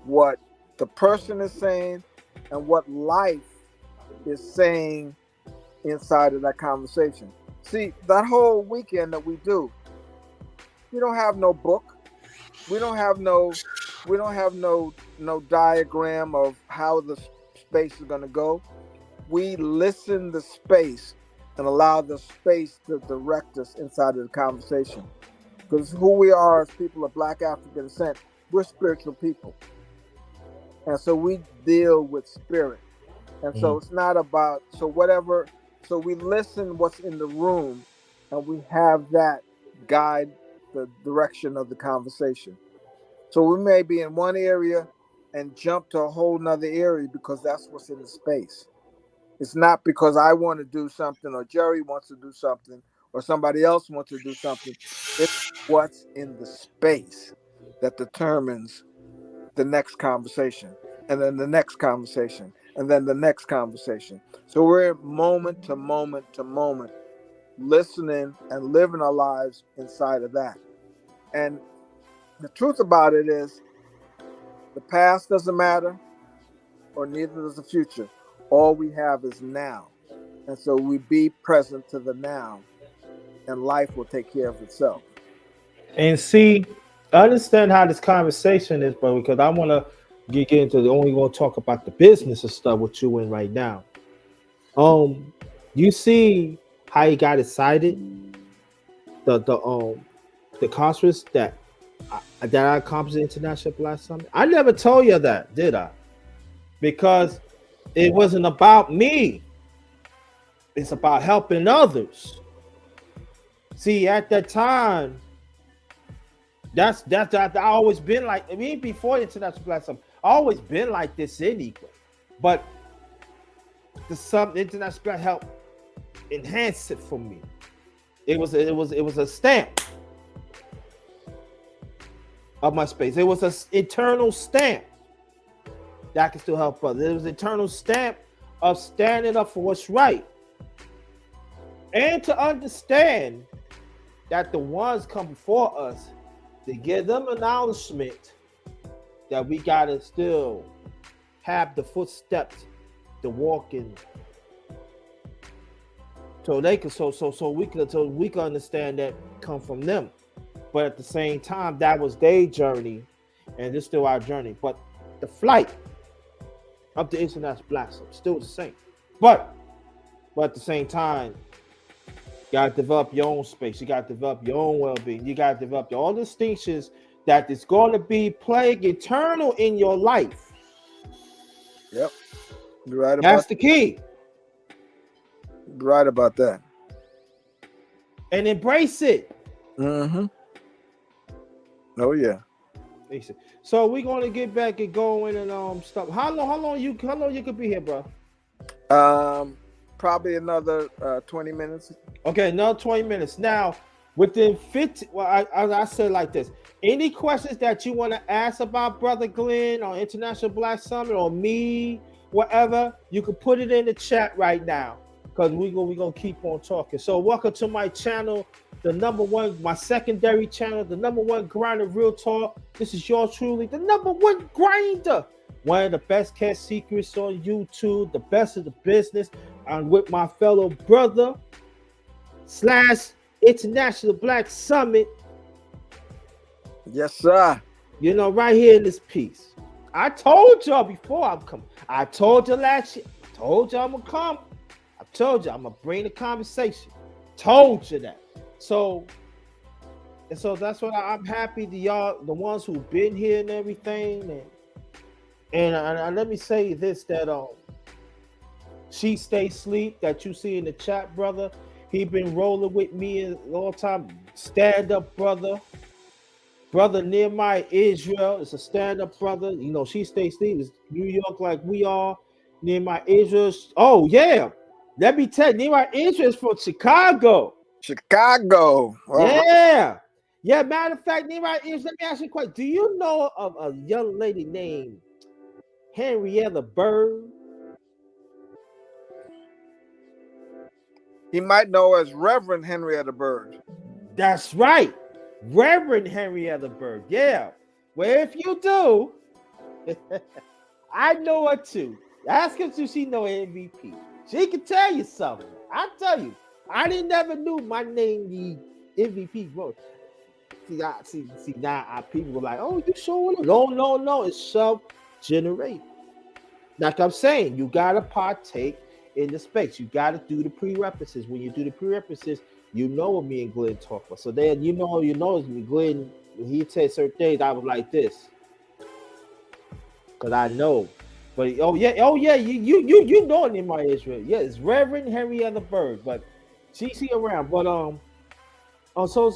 what the person is saying and what life is saying inside of that conversation. See, that whole weekend that we do, we don't have no book. We don't have no diagram of how the space is going to go. We listen the space and allow the space to direct us inside of the conversation. Because who we are as people of Black African descent, we're spiritual people. And so we deal with spirit. And so it's not about, so we listen what's in the room, and we have that guide the direction of the conversation. So we may be in one area and jump to a whole nother area because that's what's in the space. It's not because I want to do something or Jerry wants to do something or somebody else wants to do something. It's what's in the space that determines the next conversation, and then the next conversation, and then the next conversation. So we're moment to moment to moment, listening and living our lives inside of that. And the truth about it is the past doesn't matter, or neither does the future. All we have is now. And so we be present to the now, and life will take care of itself. And see, I understand how this conversation is, bro, because I want to get into the only going to talk about the business and stuff with you in right now. You see how he got excited, the conference that I accomplished the International Black Summit. I never told you that, did I? Because it wasn't about me. It's about helping others. See, at that time, that's I always been like, I mean, before the International Black Summit, I always been like this anyway. But the International Black helped enhance it for me. It was a stamp of my space. It was an eternal stamp that can still help others. It was an eternal stamp of standing up for what's right. And to understand that the ones come before us, to give them acknowledgement that we gotta still have the footsteps to walk in, so they can so we can understand that come from them. But at the same time, that was their journey, and it's still our journey. But the flight of the International Black Summit still the same. But at the same time, you gotta develop your own space. You gotta develop your own well-being. You gotta develop your own distinctions that is going to be playing eternal in your life. Yep, you're right about that's the key. You're right about that. And embrace it. Mm-hmm. Oh yeah. So we're gonna get back and going and stuff. How long you could be here, bro? Probably another 20 minutes. Okay, another 20 minutes. Now, within 50, well, I said like this. Any questions that you want to ask about Brother Glenn or International Black Summit or me, whatever, you can put it in the chat right now because we're gonna keep on talking. So welcome to my channel, the number one, my secondary channel, the number one grinder, Real Talk. This is yours truly, the number one grinder. One of the best kept secrets on YouTube, the best of the business. I'm with my fellow brother / International Black Summit. Yes, sir. You know, right here in this piece. I told y'all before I'm coming. I told you last year. I told you I'm gonna come. I told you I'm gonna bring the conversation. Told you that. So that's what I'm happy to y'all, the ones who've been here and everything. And let me say this, that She Stay Sleep that you see in the chat, brother. He been rolling with me a long time. Stand up, brother. Brother Nehemiah Israel is a stand-up brother. You know, She Stay Sleep is New York like we are. Nehemiah Israel. Oh, yeah. Let me tell you, Nehemiah Israel is from Chicago. Chicago. Yeah. Right. Yeah, matter of fact, Nehemiah Israel, let me ask you a question. Do you know of a young lady named Henrietta Bird? He might know as Reverend Henrietta Bird. That's right. Reverend Henrietta Bird. Yeah. Well, if you do, I know her too. Ask her if she know MVP. She can tell you something. I tell you, I didn't never knew my name the MVP wrote. See now people were like, oh, you sure? No, it's self-generated. Like I'm saying, you gotta partake in the space. You gotta do the prerequisites. When you do the prerequisites, you know what me and Glenn talk about. So then you know Glenn, when he said certain things, I was like this. Cause I know. But you know it in my Israel. Yeah, it's Reverend Henrietta Bird, but she's around. But So,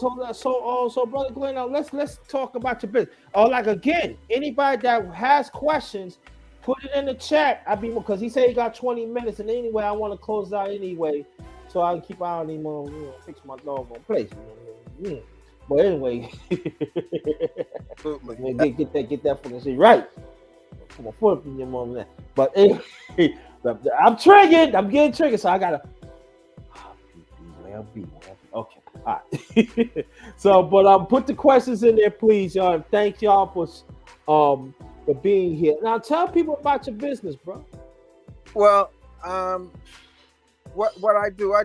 brother Glenn, now let's talk about your business. Oh, like again, anybody that has questions, put it in the chat. Because he said he got 20 minutes, and anyway, I want to close out anyway, so I can keep eye on him on, fix my doggone place. But anyway, Absolutely. get that from the city right. Put my foot up in your mom there. But anyway, I'm triggered. I'm getting triggered, so I gotta. Be well. Okay. All right. So, but put the questions in there, please, y'all. And thank y'all for being here. Now, tell people about your business, bro. Well, what I do, I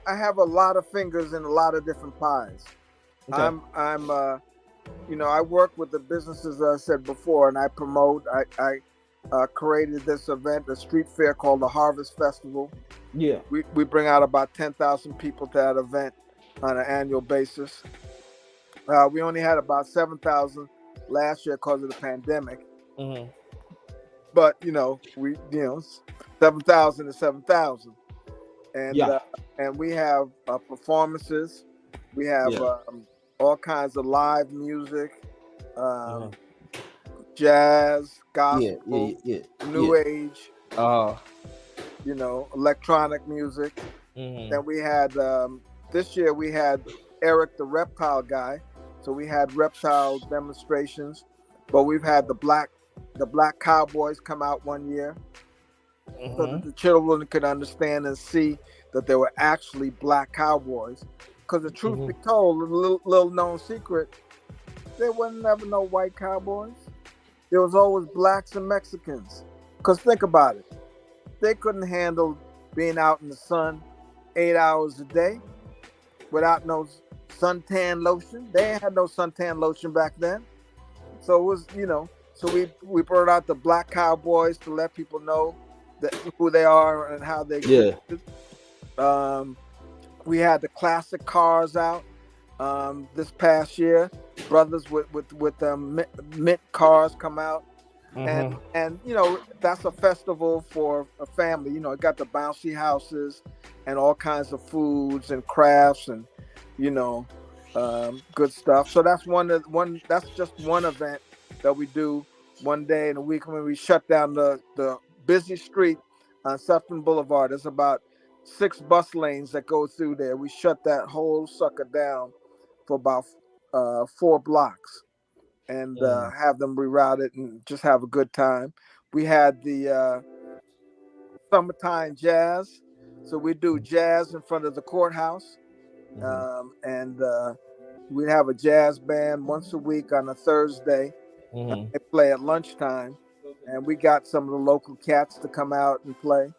have a lot of fingers in a lot of different pies. Okay. I work with the businesses, as I said before, and I promote. I created this event, a street fair called the Harvest Festival. Yeah, we bring out about 10,000 people to that event on an annual basis. We only had about 7,000 last year because of the pandemic. Mm-hmm. But 7,000 is 7,000, and we have performances. We have all kinds of live music, jazz, gospel, new age. Electronic music. Mm-hmm. Then we had this year we had Eric the Reptile guy, so we had reptile demonstrations. But we've had the black cowboys come out one year, so that the children could understand and see that they were actually black cowboys. Because the truth be told, a little known secret, there wasn't never no white cowboys. There was always blacks and Mexicans. Because think about it. They couldn't handle being out in the sun 8 hours a day without no suntan lotion. They had no suntan lotion back then. So it was, so we brought out the black cowboys to let people know who they are and how they get. We had the classic cars out this past year. Brothers with mint cars come out. And that's a festival for a family. It got the bouncy houses and all kinds of foods and crafts and good stuff. So that's that's just one event that we do one day in a week when we shut down the busy street on Sutton Boulevard. There's about 6 bus lanes that go through there. We shut that whole sucker down for about 4 blocks. And have them rerouted and just have a good time. We had the summertime jazz, so we do jazz in front of the courthouse, and we have a jazz band once a week on a Thursday. They play at lunchtime, and we got some of the local cats to come out and play.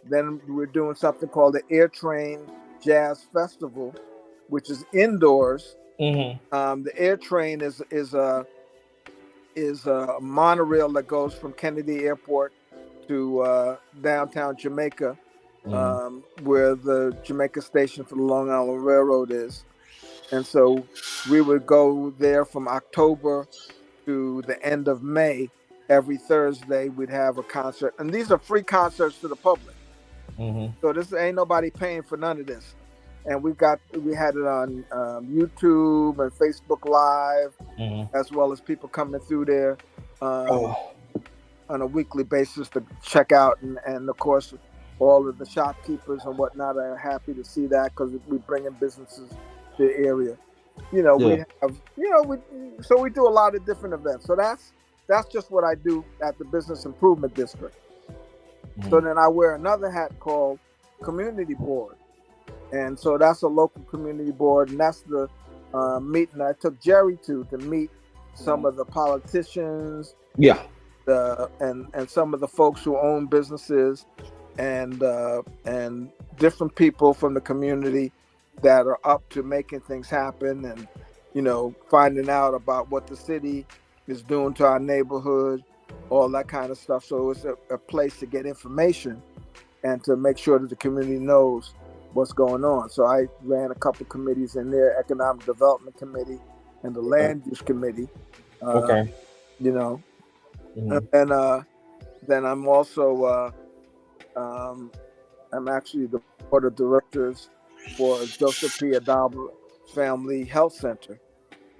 Then we're doing something called the Air Train Jazz Festival, which is indoors. The Air Train is a monorail that goes from Kennedy Airport to downtown Jamaica, where the Jamaica station for the Long Island Railroad is. And so we would go there from October to the end of May. Every Thursday we'd have a concert, and these are free concerts to the public. So this ain't nobody paying for none of this. And we had it on YouTube and Facebook Live, as well as people coming through there on a weekly basis to check out. And of course, all of the shopkeepers and whatnot are happy to see that because we bring in businesses to the area. We have, so we do a lot of different events. So that's just what I do at the Business Improvement District. So then I wear another hat called Community Board. And so that's a local community board, and that's the meeting I took Jerry to meet some of the politicians, and some of the folks who own businesses, and different people from the community that are up to making things happen, and finding out about what the city is doing to our neighborhood, all that kind of stuff. So it's a place to get information and to make sure that the community knows what's going on. So I ran a couple committees in there, Economic Development Committee and the Land Use Committee. And then I'm also I'm actually the board of directors for Joseph P. Adalba Family Health Center.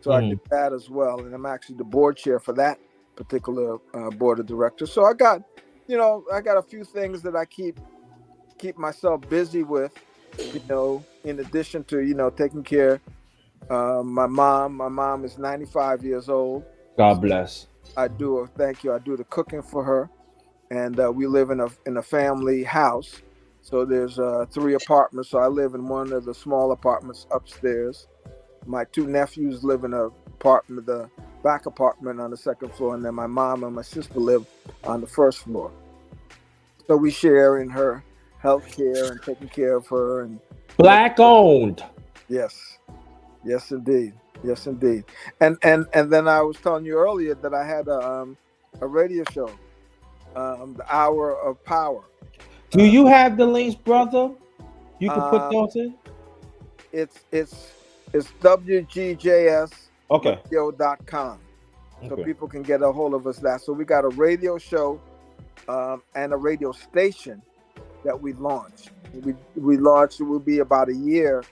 So I did that as well, and I'm actually the board chair for that particular board of directors. So I got a few things that I keep myself busy with, in addition to taking care. My mom is 95 years old. God bless. Thank you. I do the cooking for her, and we live in a family house. So there's 3 apartments. So I live in one of the small apartments upstairs. My 2 nephews live in the back apartment on the 2nd floor, and then my mom and my sister live on the 1st floor. So we share in her health care and taking care of her. And Black owned. Yes indeed. And then I was telling you earlier that I had a radio show, the Hour of Power. Do you have the links, brother? You can put those in. It's WGJS Okay. radio.com. So Okay. people can get a hold of us that. So we got a radio show and a radio station that we launched. We launched, it will be about a year,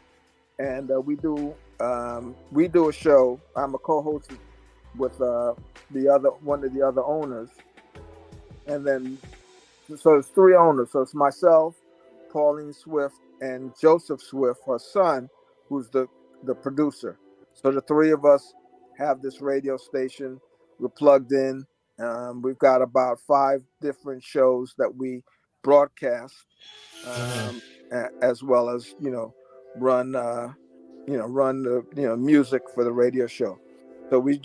and we do a show. I'm a co-host with one of the other owners, and then so it's 3 owners. So it's myself, Pauline Swift, and Joseph Swift, her son, who's the producer. So the 3 of us have this radio station. We're plugged in. We've got about 5 different shows that we broadcast, as well as run the music for the radio show. So we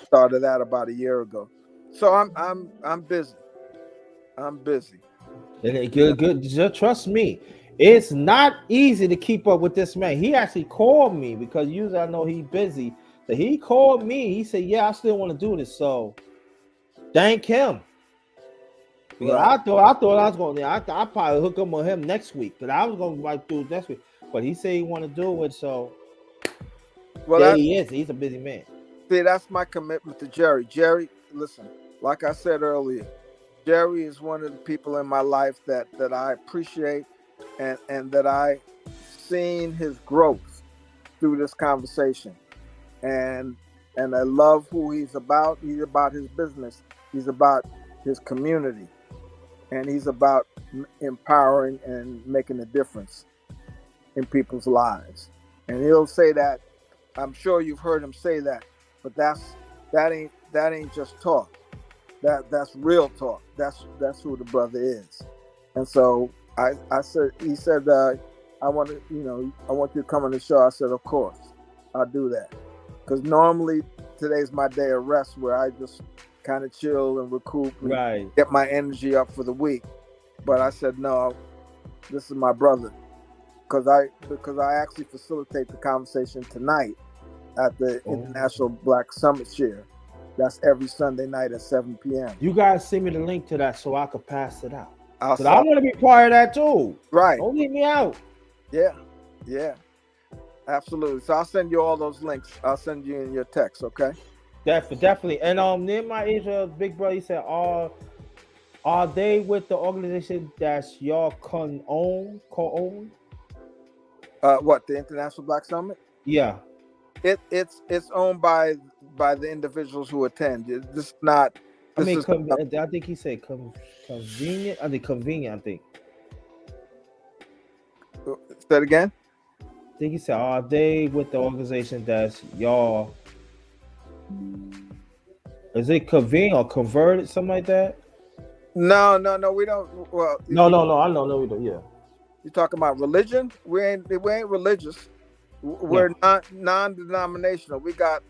started that about a year ago. So I'm busy. Good. Just trust me. It's not easy to keep up with this man. He actually called me because usually I know he's busy. So he called me. He said, "Yeah, I still want to do this." So thank him. Because I thought I was going to. I probably hook up with him next week. But I was going to do it next week. But he said he want to do it. So there he is. He's a busy man. See, that's my commitment to Jerry. Jerry, listen, like I said earlier, Jerry is one of the people in my life that I appreciate, and that I seen his growth through this conversation. And I love who he's about. He's about his business. He's about his community. And he's about empowering and making a difference in people's lives. And he'll say that. I'm sure you've heard him say that. But that ain't just talk. That's real talk. That's who the brother is. And so he said, I want you to come on the show. I said, of course, I'll do that. Because normally today's my day of rest, where I just kind of chill and recoup and get my energy up for the week. But I said, no, this is my brother. Because I actually facilitate the conversation tonight at the International Black Summit Share. That's every Sunday night at 7 p.m. You guys send me the link to that so I could pass it out. I want to be part of that too. Right. Don't leave me out. Yeah. Absolutely. So I'll send you all those links. I'll send you in your text, okay? Definitely. And near my Israel big brother, he said, are they with the organization that's y'all co-own? What, the International Black Summit? Yeah. It's owned by the individuals who attend. This is not. I think he said convenient. I think convenient. I think. Say it again. I think he said, are they with the organization that's y'all? Is it convenient or converted, something like that? No, we don't. Well, no, I know, no, we don't. Yeah. You talking about religion? We ain't religious. We're not non-denominational. We got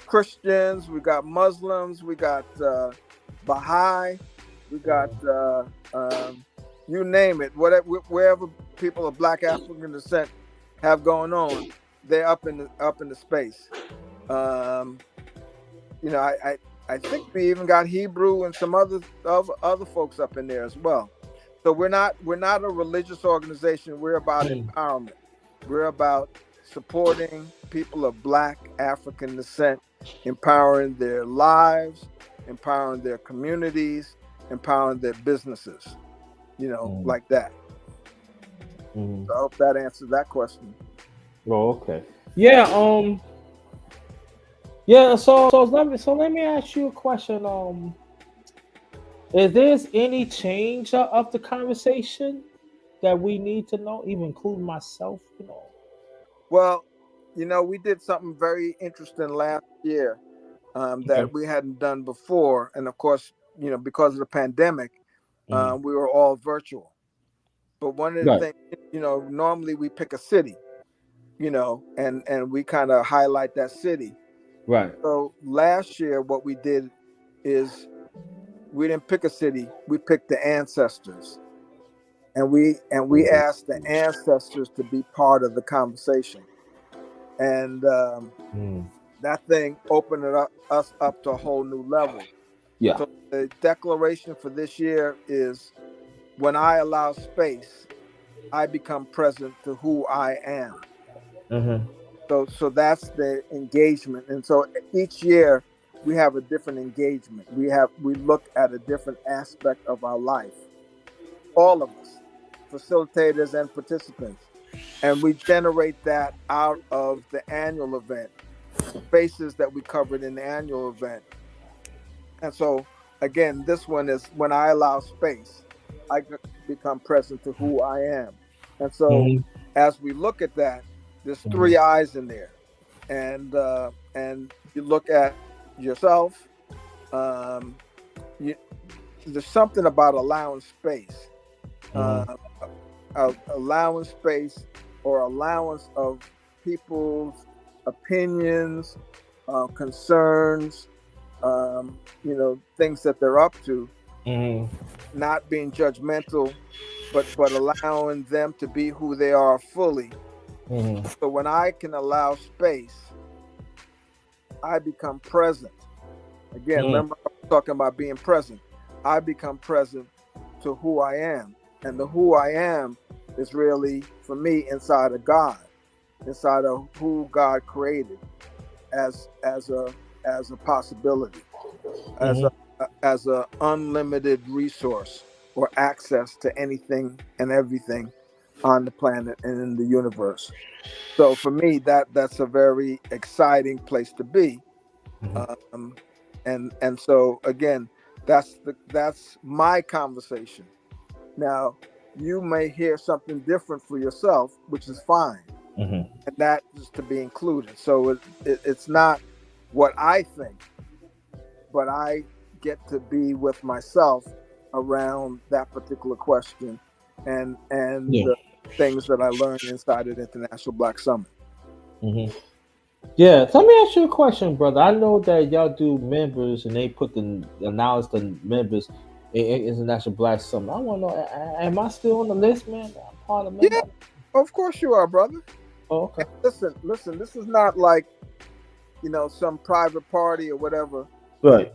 Christians, we got Muslims, we got Baha'i, we got you name it. Wherever people of Black African descent have going on, they're up in the space. I think we even got Hebrew and some other folks up in there as well. So we're not a religious organization. We're about empowerment. We're about supporting people of Black African descent, empowering their lives, empowering their communities, empowering their businesses. like that. Mm-hmm. So I hope that answers that question. Oh, okay. Yeah. Yeah. So let me ask you a question. Is there any change of the conversation that we need to know, even including myself? Well, we did something very interesting last year Okay. that we hadn't done before, and of course, because of the pandemic, Mm. we were all virtual. But one of the Right. things, normally we pick a city, and we kind of highlight that city. Right. So last year, what we did is we didn't pick a city; we picked the ancestors, and we asked the ancestors to be part of the conversation, and Mm. that thing opened us up to a whole new level. Yeah. So the declaration for this year is: when I allow space, I become present to who I am. Mm-hmm. So that's the engagement, and so each year we have a different engagement. We look at a different aspect of our life, all of us, facilitators and participants, and we generate that out of the annual event, spaces that we covered in the annual event. And so again, this one is: when I allow space, become present to who I am. And so Mm-hmm. as we look at that, there's Mm-hmm. three eyes in there, and you look at yourself. Um, you, there's something about allowing space, uh, Mm-hmm. allowing space or allowance of people's opinions, concerns, things that they're up to, Mm-hmm. not being judgmental, but allowing them to be who they are fully. Mm-hmm. So when I can allow space, I become present. Again, remember I was talking about being present. I become present to who I am. And the who I am is really, for me, inside of God, inside of who God created as a possibility, as Mm-hmm. a unlimited resource or access to anything and everything on the planet and in the universe. So for me, that's a very exciting place to be. Mm-hmm. Um, and so again, that's my conversation. Now, you may hear something different for yourself, which is fine, Mm-hmm. and that is to be included. So it's not what I think, but I get to be with myself around that particular question and Yeah. the things that I learned inside of the International Black Summit. Mm-hmm. Yeah. So let me ask you a question, brother. I know that y'all do members and they announce the members in International Black Summit. I want to know, am I still on the list, man? I'm part of the Yeah, member. of course you are, brother. Oh, okay. And listen. This is not like some private party or whatever. Right.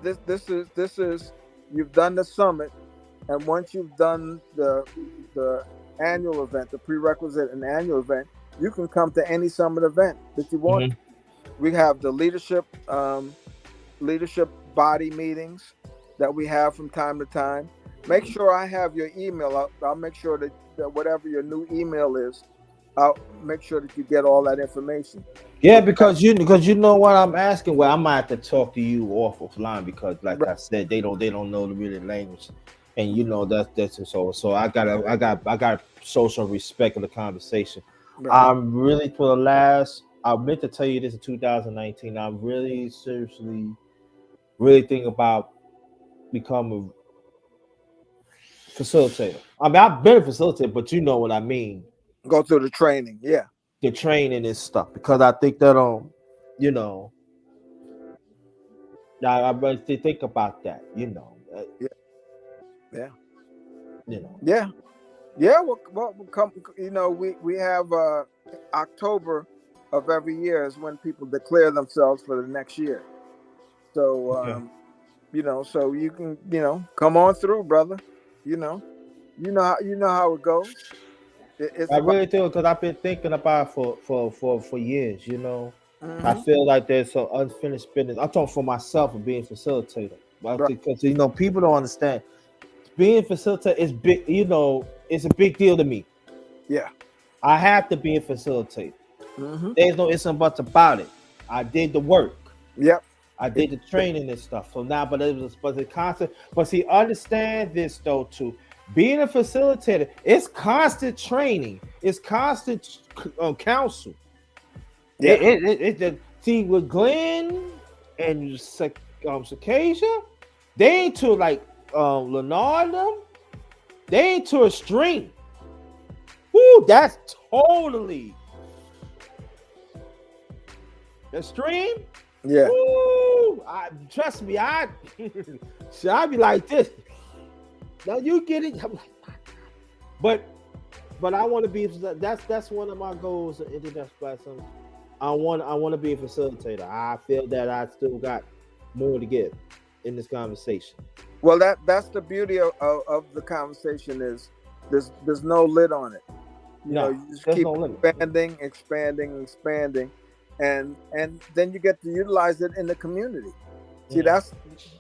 This is you've done the summit, and once you've done the annual event, the prerequisite and annual event, you can come to any summit event that you want. Mm-hmm. We have the leadership body meetings that we have from time to time. Make sure I have your email. I'll make sure that whatever your new email is, I'll make sure that you get all that information. Yeah, So because you know what I'm asking. Well, I might have to talk to you offline because, like right, I said, they don't know the real language, and that's so I got show some respect of the conversation. right. I'm really for the last. I meant to tell you this in 2019. I'm really seriously really thinking about becoming a facilitator. I mean, I've been a facilitator, but you know what I mean. Go through the training. Yeah, The training and stuff because I think that you know. Now I really think about that, yeah, yeah, you know. yeah. Yeah, we'll come. We have October of every year is when people declare themselves for the next year. So Okay. so you can come on through, brother. You know, you know how it goes. It's I about. really do because I've been thinking about it for years. I Hmm. feel like there's some unfinished business. I'm talking for myself of being facilitator, but Right, because people don't understand. being facilitator is big. You know, it's a big deal to me. Yeah. I have to be a facilitator. Mm-hmm. There's no ifs and buts about it. I did the work. Yep. I did the training and stuff. So now, but it was the constant. But see, understand this though too. Being a facilitator, it's constant training. It's constant counsel. Yeah. See with Glenn and Circasia, they ain't to like Lenard them. They ain't to a string. Woo, that's totally extreme. Yeah. Woo, trust me, I'd be like this. Now you get it. But I want to be. That's one of my goals at International Black Summit. I want to be a facilitator. I feel that I still got more to give in this conversation. Well, that's the beauty of the conversation is there's no lid on it. You know, you just keep expanding, and then you get to utilize it in the community. See, that's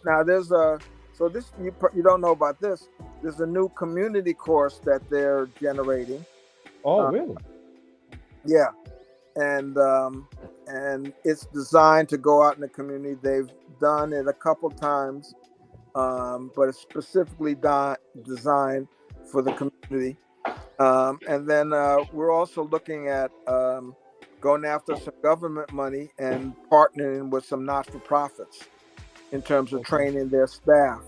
now there's a so this you don't know about this. There's a new community course that they're generating. Oh, really? Yeah, and it's designed to go out in the community. They've done it a couple times, but it's specifically designed for the community. And then we're also looking at going after some government money and partnering with some not-for-profits in terms of training their staff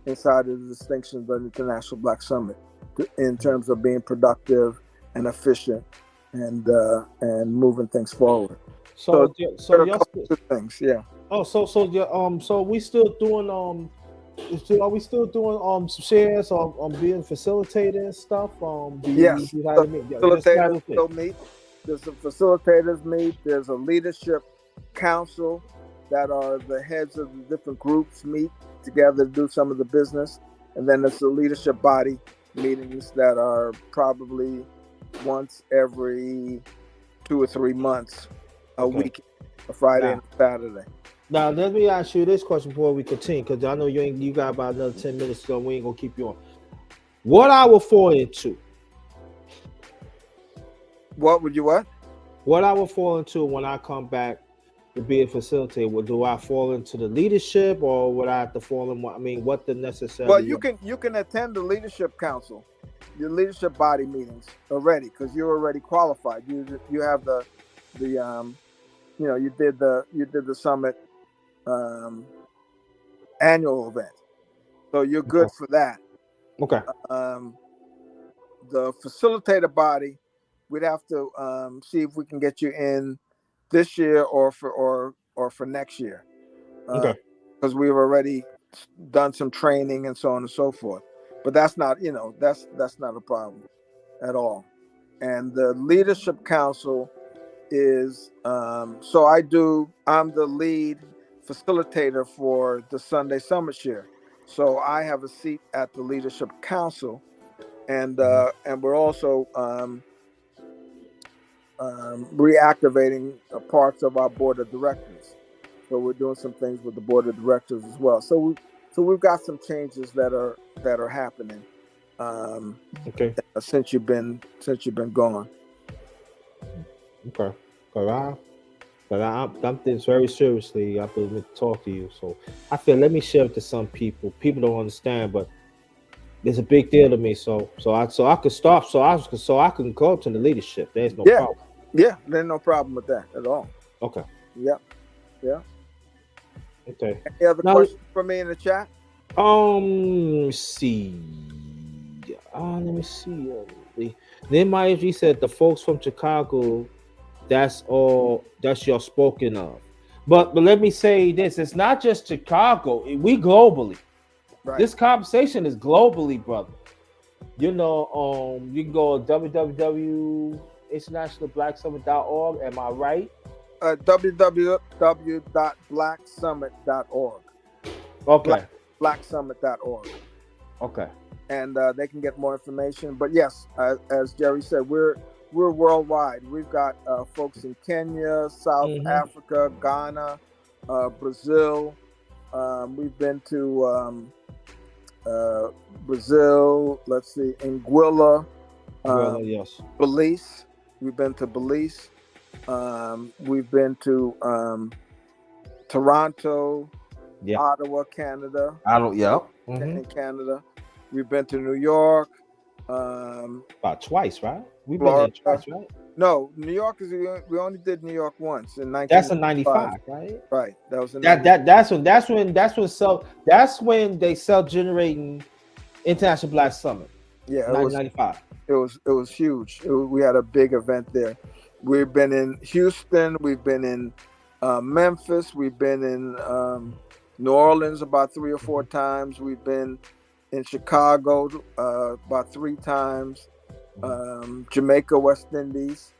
inside of the distinctions of the International Black Summit in terms of being productive and efficient and moving things forward. So a couple of things, yeah. Oh, so we still doing are we still doing shares on being facilitator and stuff? Yes, facilitators still meet. There's some facilitators meet. There's a leadership council that are the heads of the different groups meet together to do some of the business, and then there's the leadership body meetings that are probably once every 2 or 3 months, a week, a Friday and a Saturday. Now let me ask you this question before we continue, because I know you got about another 10 minutes, so we ain't gonna keep you on. What I will fall into? What would you what? What I will fall into when I come back to be a facilitator? Do I fall into the leadership, or would I have to fall in? I mean, what the necessary? Well, you can attend the leadership council, your leadership body meetings already, because you're already qualified. You have the you did the summit annual event, so you're good for that. Okay. The facilitator body, we'd have to see if we can get you in this year or for next year. Okay. Because we've already done some training and so on and so forth. But that's not that's not a problem at all. And the leadership council is I'm the lead facilitator for the Sunday Summit Share. So I have a seat at the leadership council, and we're also reactivating parts of our board of directors. So we're doing some things with the board of directors as well. So we've got some changes that are happening. Since you've been gone. Okay. But I'm this very seriously. I believe to talk to you. So I feel let me share it to some people. People don't understand, but it's a big deal to me. So I could stop. So I can go to the leadership. There's no problem. Yeah, there's no problem with that at all. Okay. Yeah. Okay. Any other questions for me in the chat? Let me see. Let me see. Then Maya said the folks from Chicago. That's all. That's your spoken of. But let me say this: it's not just Chicago. We globally. Right. This conversation is globally, brother. You know, you can go www.internationalblacksummit.org. Am I right? www.blacksummit.org. Okay. Blacksummit.org. Okay. And they can get more information. But yes, as Jerry said, we're worldwide. We've got folks in Kenya, South Africa, Ghana, Brazil. We've been to Brazil. Let's see, Anguilla, Yes. Belize. We've been to Belize. We've been to Toronto, Yeah. Ottawa, Canada. I don't. Yeah. In Canada. We've been to New York. About twice, right? We've been Florida. there twice, right? No, New York is we only did New York once in 1995. That's in '95, right? Right. That was in that's when they self-generating International Black Summit. Yeah, 1995. It was huge. We had a big event there. We've been in Houston. We've been in Memphis. We've been in New Orleans about 3 or 4 times. We've been in Chicago about 3 times. Jamaica, West Indies,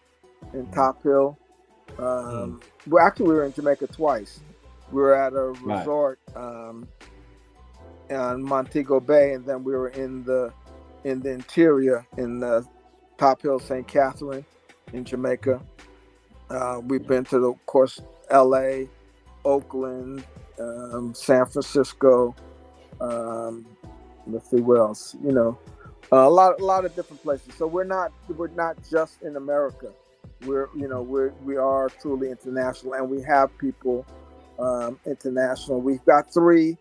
in Top Hill. Well, actually, we were in Jamaica twice. We were at a resort on Montego Bay, and then we were in the interior in Top Hill, St. Catherine, in Jamaica. We've been to, of course, L.A., Oakland, San Francisco. Let's see what else. A lot of different places. So we're not just in America. We are truly international, and we have people international. We've got 3.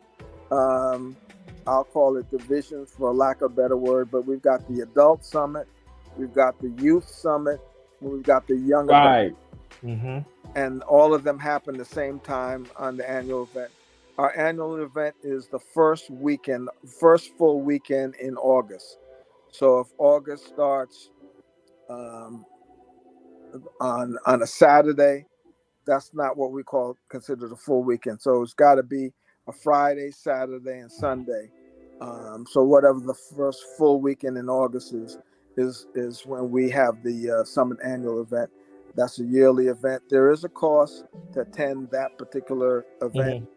I'll call it divisions for lack of a better word, but we've got the adult summit, we've got the youth summit, and we've got the young event. And all of them happen the same time on the annual event. Our annual event is the first full weekend in August. So if August starts on a Saturday, that's not what we consider the full weekend. So it's got to be a Friday, Saturday, and Sunday. So whatever the first full weekend in August is when we have the Summit Annual event. That's a yearly event. There is a cost to attend that particular event,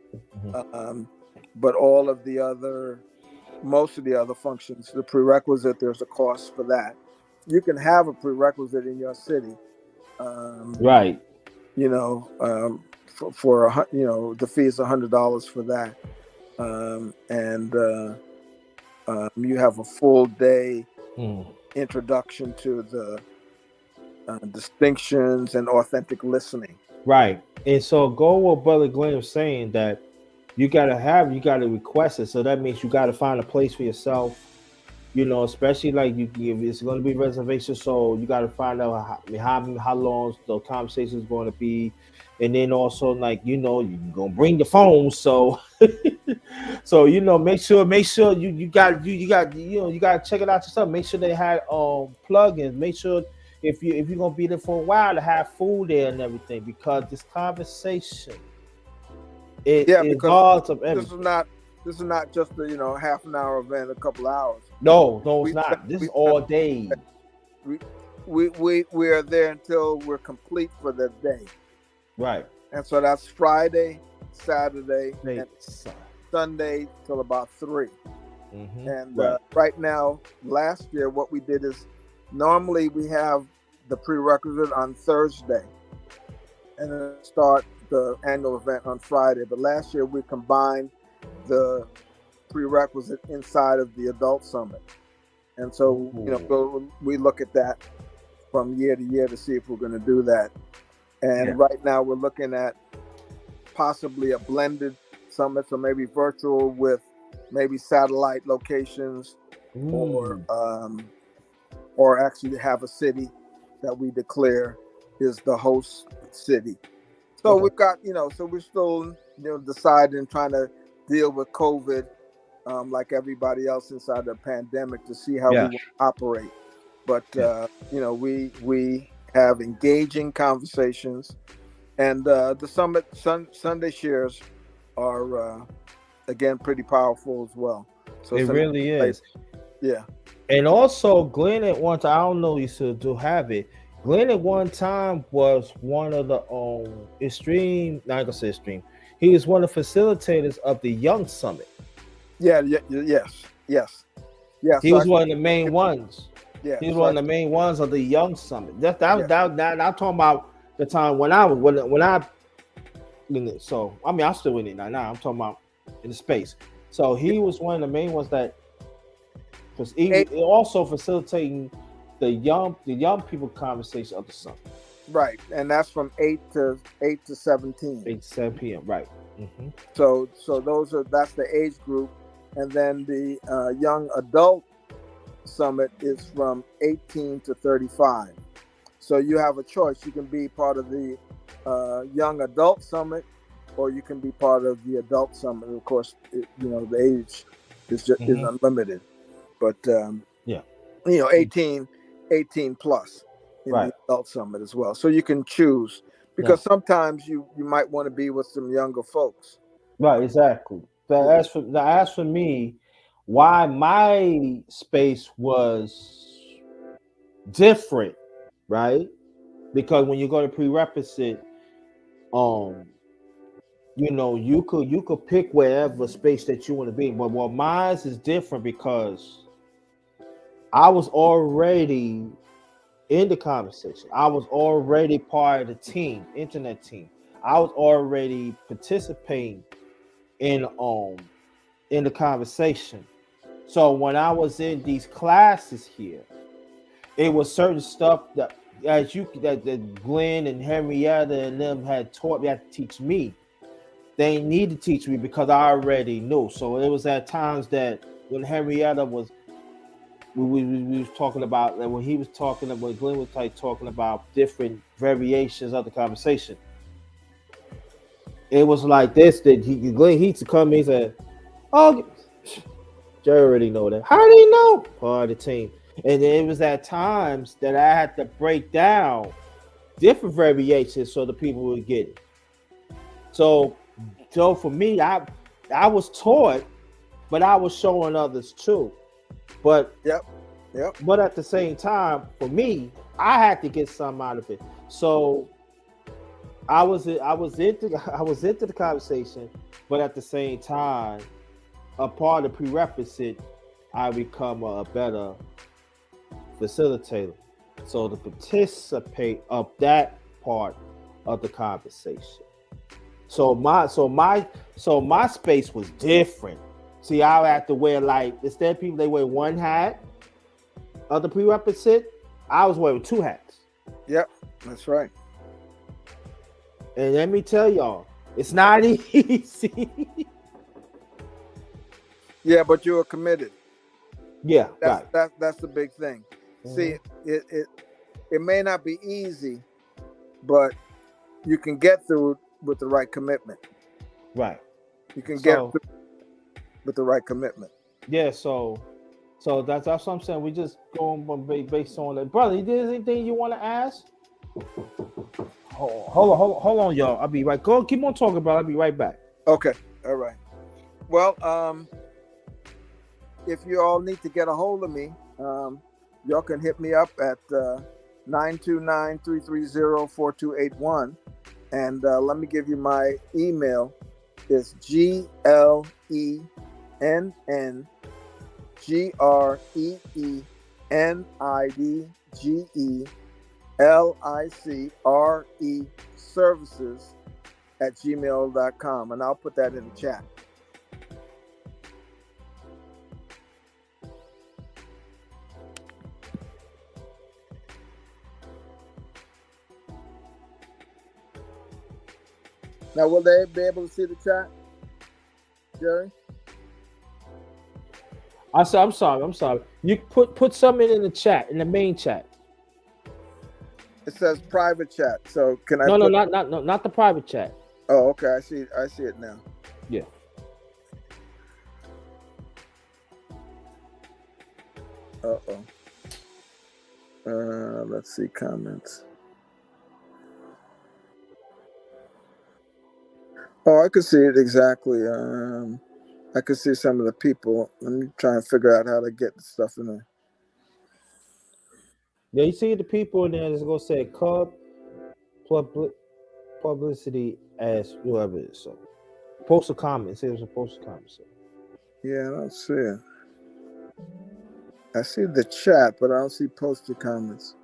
but most of the other functions, the prerequisite, there's a cost for that. You can have a prerequisite in your city, right? For the fee is $100 for that, and you have a full day introduction to the distinctions and authentic listening. Right, and so go what Brother Glenn was saying, that you gotta request it. So that means you gotta find a place for yourself. Especially like if it's going to be reservation, so you got to find out how long the conversation is going to be, and then also you're gonna bring the phone, so make sure you got to check it out yourself. Make sure they had plugins. Make sure if you're gonna be there for a while to have food there and everything, because this conversation involves of everything. This is not just a half an hour event, a couple hours. No, it's not. This is all day. We are there until we're complete for the day. Right. And so that's Friday, Saturday, and Sunday till about 3. And right now, last year, what we did is normally we have the prerequisite on Thursday and then start the annual event on Friday. But last year we combined the prerequisite inside of the adult summit, and so we look at that from year to year to see if we're going to do that. And right now we're looking at possibly a blended summit, so maybe virtual with maybe satellite locations, or actually have a city that we declare is the host city. So we've got so we're still deciding, trying to deal with COVID like everybody else inside the pandemic, to see how we want to operate. But we have engaging conversations, and the summit Sunday shares are again pretty powerful as well. So it really is. Yeah. And also Glenn at one time, I don't know, you still do have it. Glenn at one time was one of the extreme, not gonna say extreme. He was one of the facilitators of the Young Summit. Yes. He was one of the main ones. Yeah, he was one of the main ones of the Young Summit. That I'm talking about the time when I in it. So I mean, I'm still in it now. I'm talking about in the space. So he was one of the main ones that because it also facilitating the young people conversation of the summer. Right, and that's from 8 to 17. 8 to 7 p.m. Right. Mm-hmm. So that's the age group, and then the young adult summit is from 18 to 35. So you have a choice. You can be part of the young adult summit, or you can be part of the adult summit. Of course, the age is just is unlimited, but yeah, 18 plus in the adult summit as well. So you can choose, because sometimes you might want to be with some younger folks. Right, exactly. But as for me, why my space was different, right? Because when you go to prerequisite, you could pick wherever space that you want to be. But what mine is different because I was already in the conversation. I was already part of the team, internet team. I was already participating in the conversation. So when I was in these classes here, it was certain stuff that Glenn and Henrietta and them had taught me, had to teach me. They need to teach me because I already knew. So it was at times that when Henrietta was we was talking about, like when he was talking, when Glenn was talking about different variations of the conversation, it was like this that Glenn he to come, he said, "Oh, you already know that. How do you know?" Part of the team. And it was at times that I had to break down different variations so the people would get it. So for me, I was taught, but I was showing others too. But yep. But at the same time, for me, I had to get something out of it. So I was into the conversation, but at the same time, a part of prerequisite, I become a better facilitator. So to participate of that part of the conversation. So my space was different. See, I had to wear, like, instead of people they wear one hat of the prerequisite, I was wearing two hats. Yep, that's right. And let me tell y'all, it's not easy. Yeah, but you were committed. Yeah, that's the big thing. Mm-hmm. See, it may not be easy, but you can get through with the right commitment. Right. You can get through with the right commitment. Yeah, so that's what I'm saying. We just going based on that. Brother, you did anything you want to ask? Hold on, y'all. I'll be right. Go, keep on talking, brother. I'll be right back. Okay. All right. Well, if you all need to get a hold of me, y'all can hit me up at 929-330-4281. And let me give you my email. It's GLENNGRENIDGELICRE services@gmail.com, and I'll put that in the chat. Now, will they be able to see the chat, Jerry? I'm sorry. You put something in the chat, in the main chat. It says private chat. So can I? No, not the private chat. Oh, okay. I see it now. Yeah. Let's see comments. Oh, I could see it exactly. I could see some of the people. Let me try and figure out how to get the stuff in there. Yeah, you see the people in there that's gonna say Cub publicity as whoever it is. So post a comment. Say there's a post a comment. So. Yeah, I don't see it. I see the chat, but I don't see posted comments.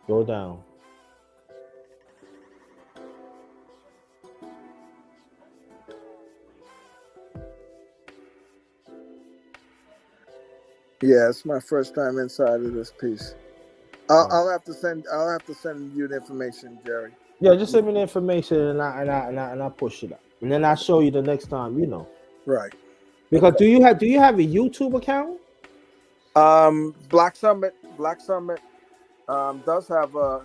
Go down. Yeah, it's my first time inside of this piece. I'll have to send you the information, Jerry. Yeah, just send me the information and I push it up. And then I'll show you the next time, you know. Right. Because do you have a YouTube account? Black Summit does have a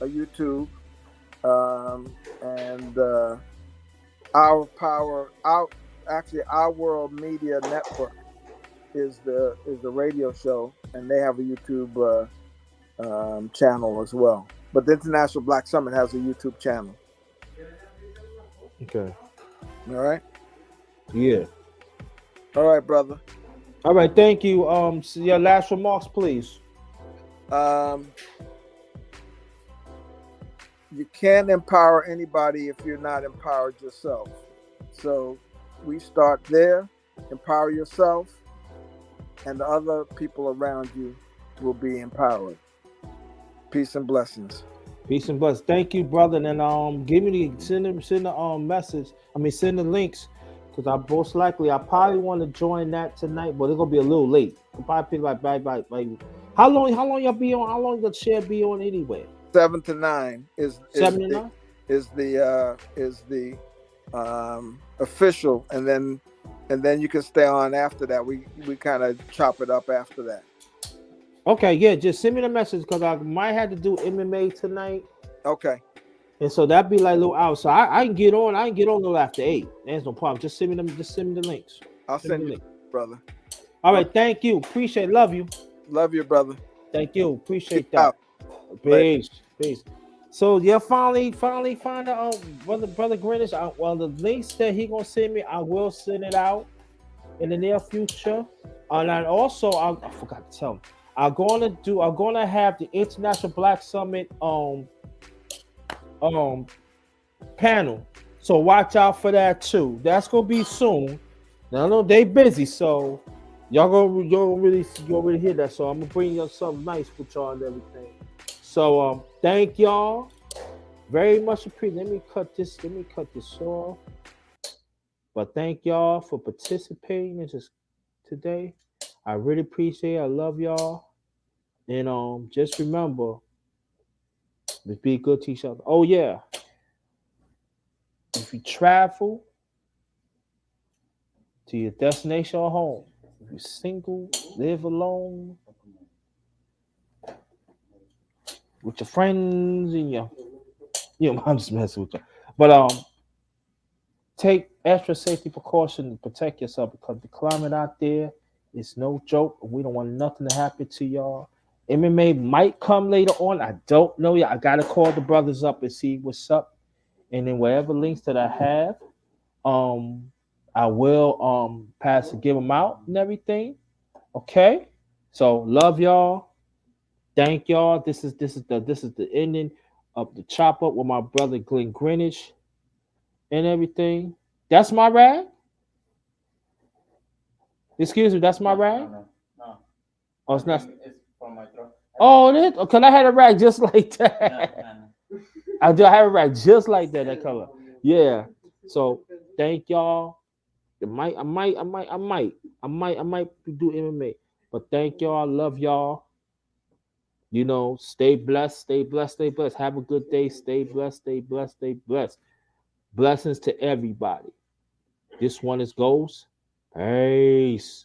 YouTube, and our World Media Network is the radio show, and they have a YouTube channel as well. But the International Black Summit has a YouTube channel. Okay. All right. Yeah. All right, brother. All right, thank you. So your last remarks, please. You can't empower anybody if you're not empowered yourself. So we start there. Empower yourself, and the other people around you will be empowered. Peace and blessings. Peace and blessings. Thank you, brother. And then give me send the message. Send the links, because I probably want to join that tonight, but it's gonna be a little late. I'll probably pick like how long y'all be on? How long the share be on anyway? 7 to 9 is 7 to 9 is the official, and then you can stay on after that. We kind of chop it up after that. Okay, yeah, just send me the message, because I might have to do MMA tonight. Okay. And so that'd be like a little out. So I can get on. I can get on till after 8. There's no problem. Just send me the links. I'll send you, brother. All right, thank you. Appreciate it. Love you. Love you, brother. Thank you. Appreciate Keep that. out. Peace. Peace. So yeah, finally find out brother Greenidge. The links that he gonna send me, I will send it out in the near future. And I also I forgot to tell him, I'm gonna have the International Black Summit panel. So watch out for that too. That's gonna be soon. Now I know they busy, so y'all gonna really hear that. So I'm gonna bring you something nice with y'all and everything. So thank y'all very much. Appreciate. Let me cut this off. But thank y'all for participating in just today. I really appreciate it. I love y'all. And just remember, let's be good to each other. Oh yeah. If you travel to your destination or home, if you're single, live alone, with your friends and I'm just messing with you. But take extra safety precaution to protect yourself, because the climate out there is no joke. We don't want nothing to happen to y'all. MMA might come later on. I don't know yet. I gotta call the brothers up and see what's up. And then whatever links that I have, I will give them out and everything. Okay. So love y'all. Thank y'all. This is the ending of the chop up with my brother Glen Greenidge and everything. That's my rag. Excuse me, that's my rag. No. Oh, it's not. It's from my throat. Oh, it is. Cause I had a rag just like that. No. I do have a rag just like that color. Yeah. So thank y'all. I might do MMA. But thank y'all. Love y'all. Stay blessed, stay blessed, stay blessed. Have a good day. Stay blessed, stay blessed, stay blessed. Blessings to everybody. This one is Ghost. Peace.